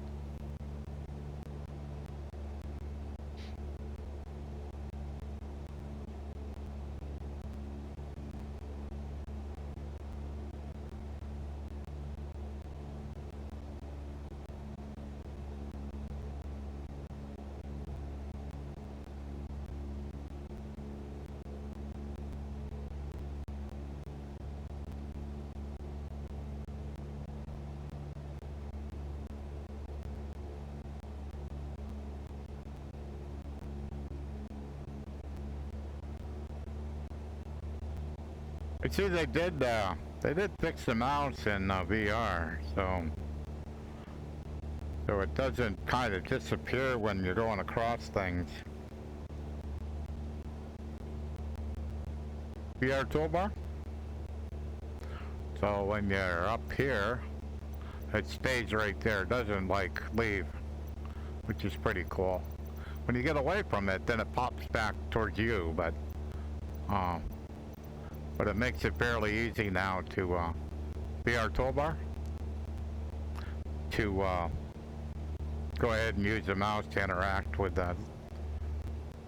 I see they did fix the mouse in VR, so it doesn't kind of disappear when you're going across things. VR toolbar. So when you're up here, it stays right there. It doesn't like leave, which is pretty cool. When you get away from it, then it pops back towards you, but it makes it fairly easy now to VR toolbar to go ahead and use the mouse to interact with the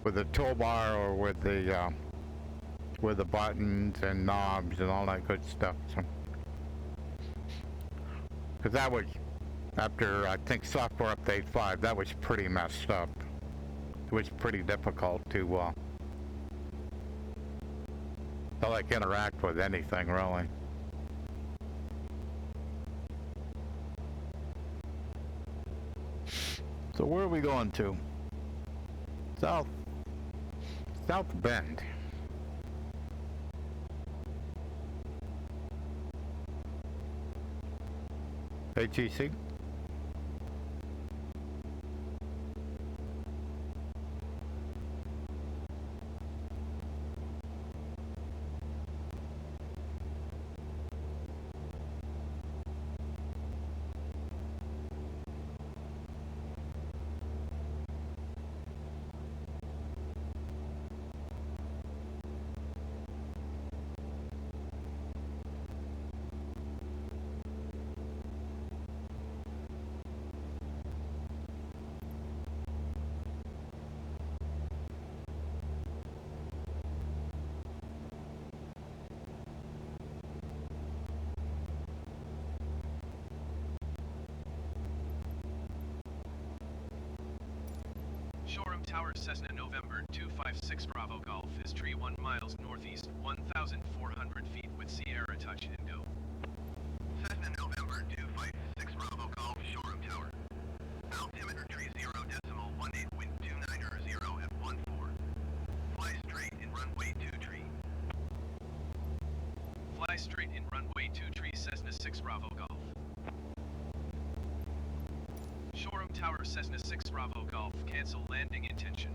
toolbar or with the buttons and knobs and all that good stuff. So, because that was after I think software update 5, that was pretty messed up. It was pretty difficult to like interact with anything really. So where are we going to? South Bend. ATC. Shoreham Tower, Cessna November 256 Bravo Golf is tree 1 miles northeast, 1,400 feet with Sierra touch and go. Cessna November 256 Bravo Golf, Shoreham Tower. Altimeter tree 0.18, wind 290 F14. Fly straight in runway 2 tree. Fly straight in runway 2 tree, Cessna 6 Bravo Golf. Shoreham Tower, Cessna 6 Bravo Golf, cancel landing intention.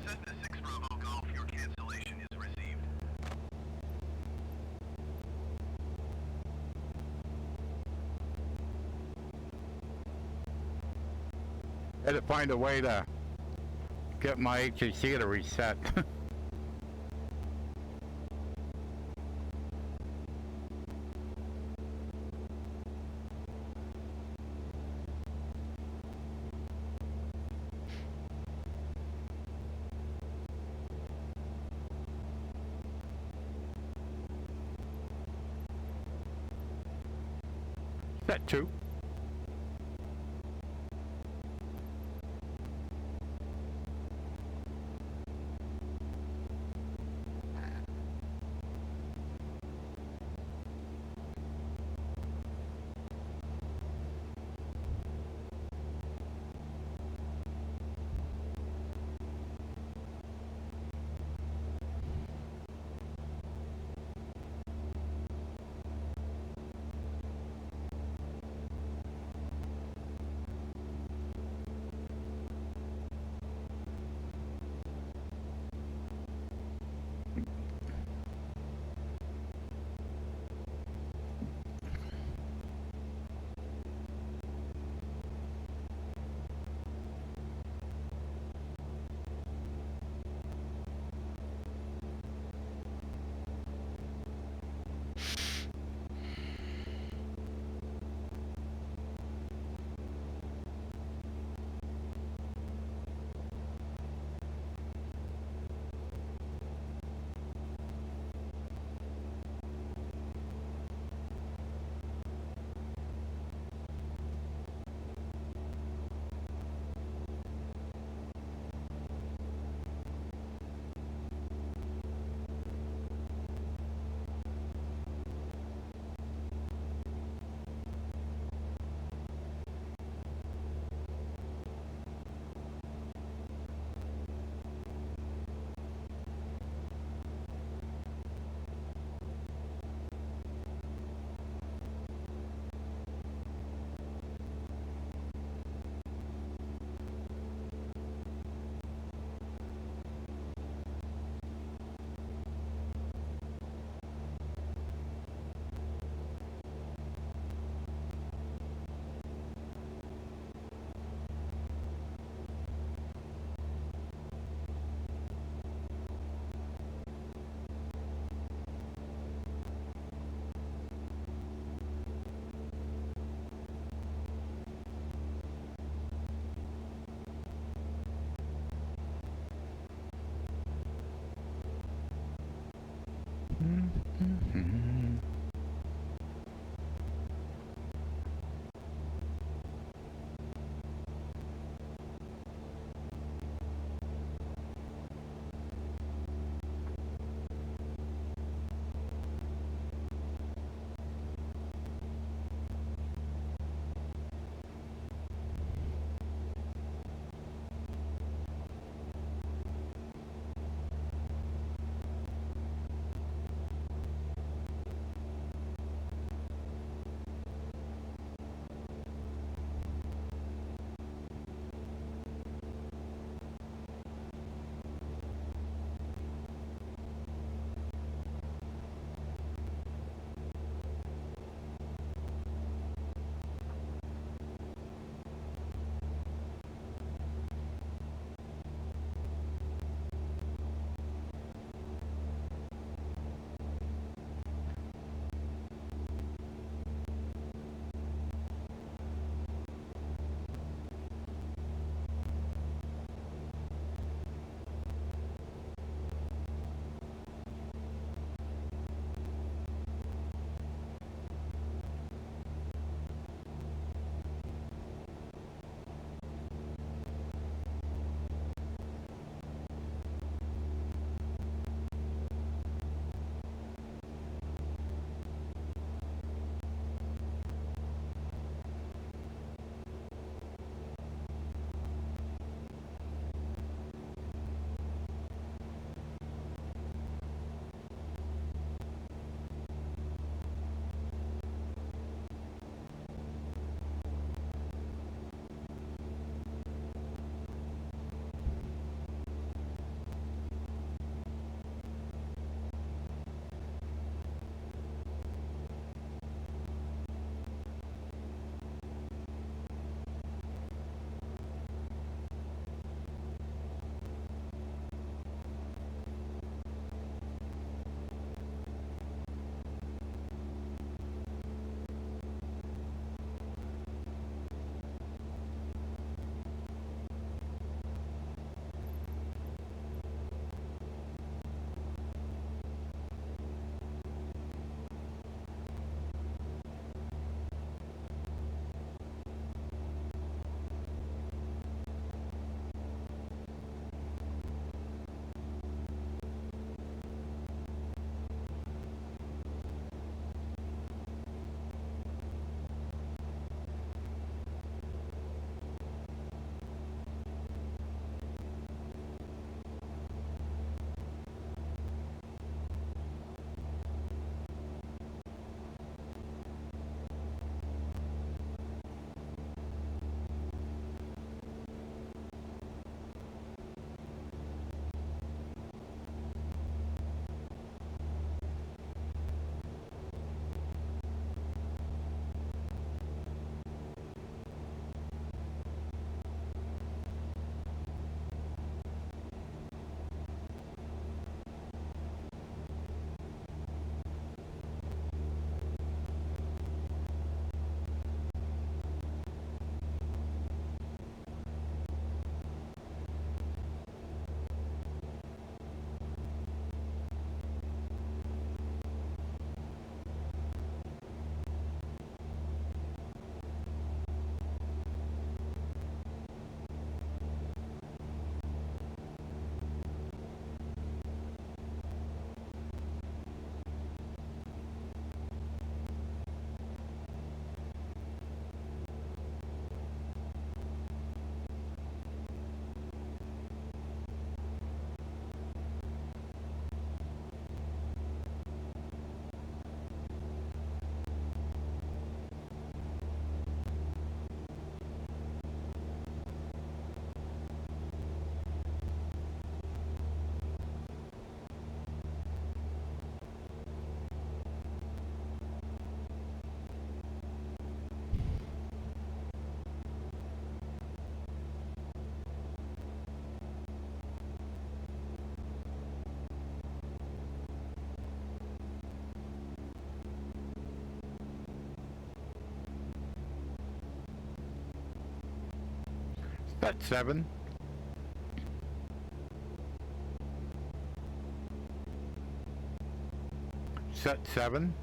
Cessna 6 Bravo Golf, your cancellation is received. Had to find a way to get my HEC to reset. Set 2. That's 7. Set 7.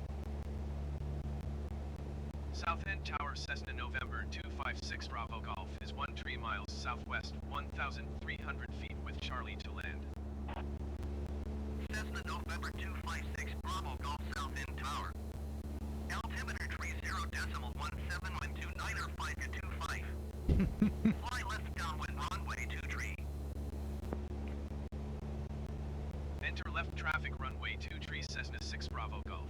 South End Tower Cessna November 256 Bravo Golf is 13 miles southwest, 1,300 feet with Charlie to land. Cessna November 256 Bravo Golf South End Tower. Altimeter 30.17 wind 29er 5-25. Fly left downwind runway 23. Enter left traffic runway 23 Cessna 6 Bravo Golf.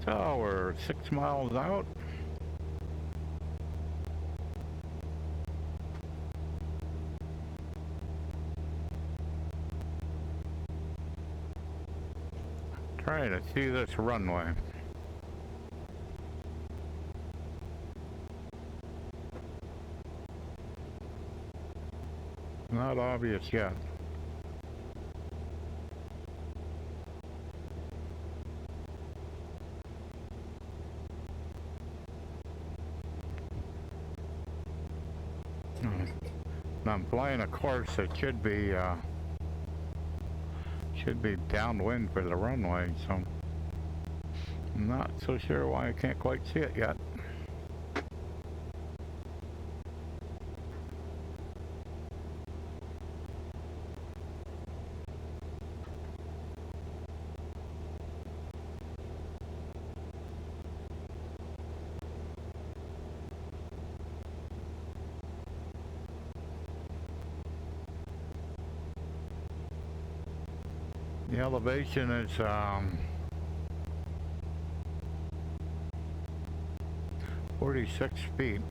So we're 6 miles out. Trying to see this runway. Not obvious yet. I'm flying a course that should be downwind for the runway, so I'm not Not so sure why I can't quite see it yet. The elevation is 46 feet.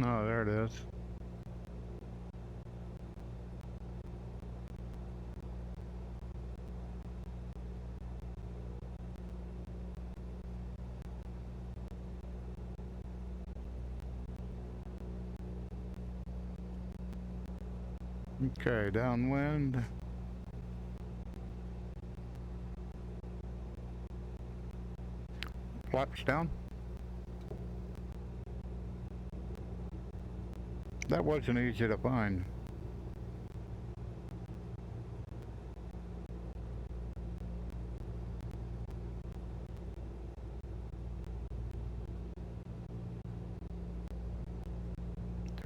Oh, there it is. Okay, downwind. Flaps down. That wasn't easy to find.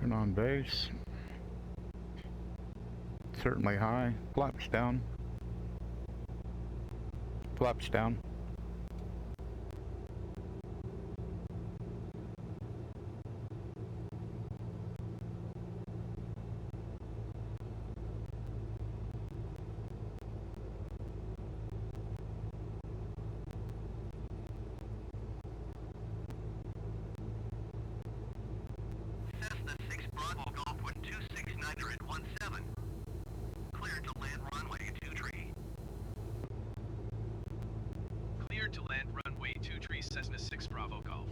Turn on base. Certainly high. Flaps down. Flaps down. Cessna 6 Bravo Golf with 26917. Cleared to land runway 23. Cleared to land runway 23 Cessna 6 Bravo Golf.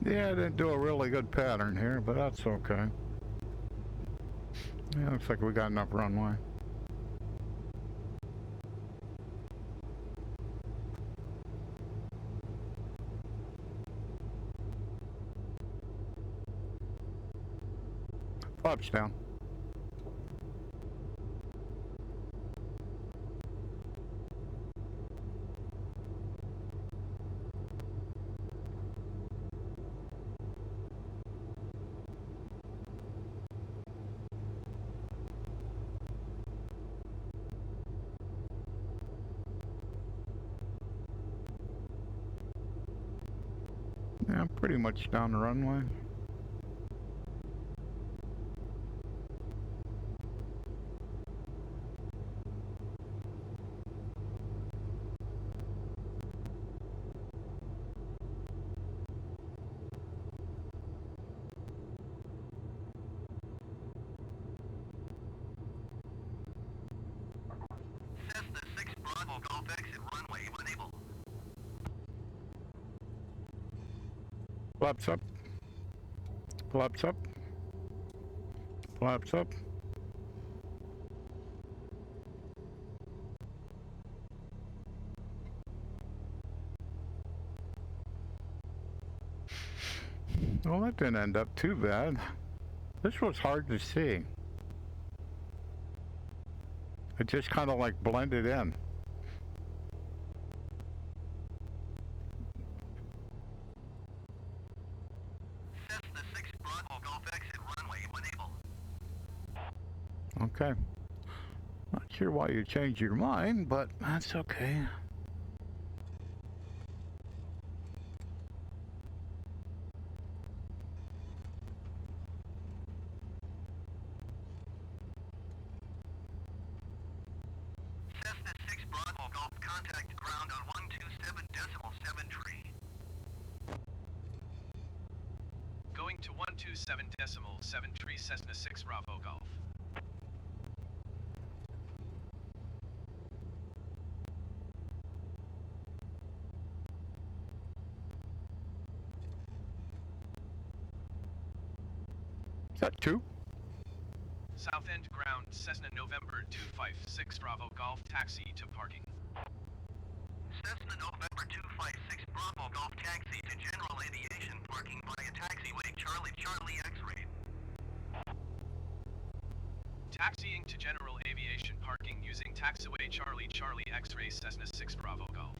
Yeah, I didn't do a really good pattern here, but that's okay. Yeah, looks like we got enough runway. Flaps down. Yeah, pretty much down the runway. Cessna 6 Bravo Golf exit runway unable. Flaps up. Flaps up. Flaps up. Well, that didn't end up too bad. This was hard to see. It just kind of like blended in. Cessna 6 Bravo Golf exit runway when able. Okay. Not sure why you changed your mind, but that's okay. Cessna 6 Bravo Golf contact ground on 127.73. Going to 127.73 Cessna 6 Bravo Golf. Is that 2? South End ground Cessna November 256 Bravo Golf taxi to parking. Cessna November 256 Bravo Golf taxi to general aviation parking via taxiway Charlie X-ray. Taxiing to general aviation parking using taxiway Charlie X-ray Cessna 6 Bravo Golf.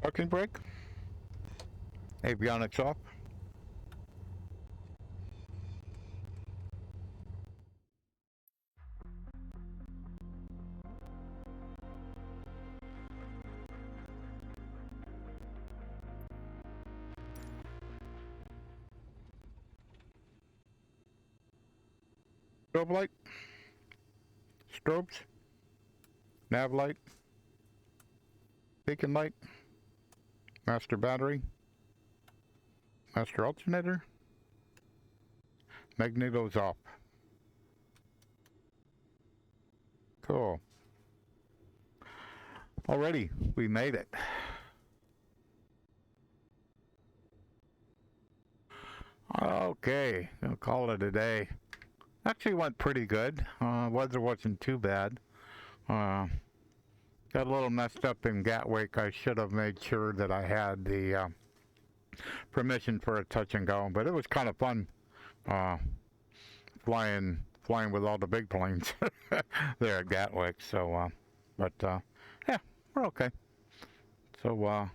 Parking brake. Avionics off. Strobe light. Strobes. Nav light. Beacon light. Master battery. Master alternator. Magnetos off. Cool. Alrighty, we made it. Okay, I'll call it a day. Actually went pretty good. Weather wasn't too bad. Got a little messed up in Gatwick. I should have made sure that I had the permission for a touch and go, but it was kind of fun flying with all the big planes there at Gatwick. So, yeah, we're okay. So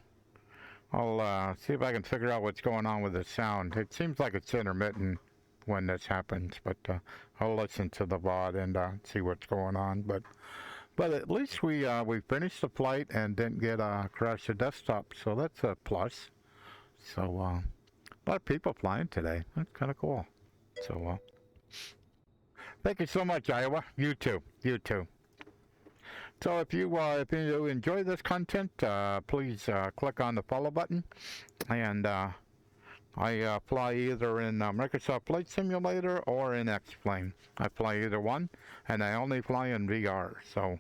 I'll see if I can figure out what's going on with the sound. It seems like it's intermittent when this happens, but I'll listen to the VOD and see what's going on. But at least we finished the flight and didn't get crash the desktop, so that's a plus. So a lot of people flying today. That's kind of cool. So thank you so much, Iowa. You too. You too. So if you enjoy this content, please click on the follow button. And I fly either in Microsoft Flight Simulator or in X-Plane. I fly either one, and I only fly in VR. So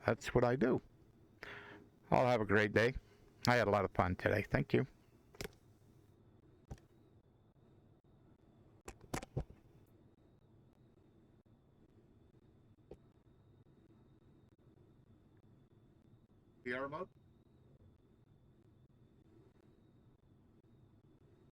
that's what I do. I'll have a great day. I had a lot of fun today. Thank you. VR mode?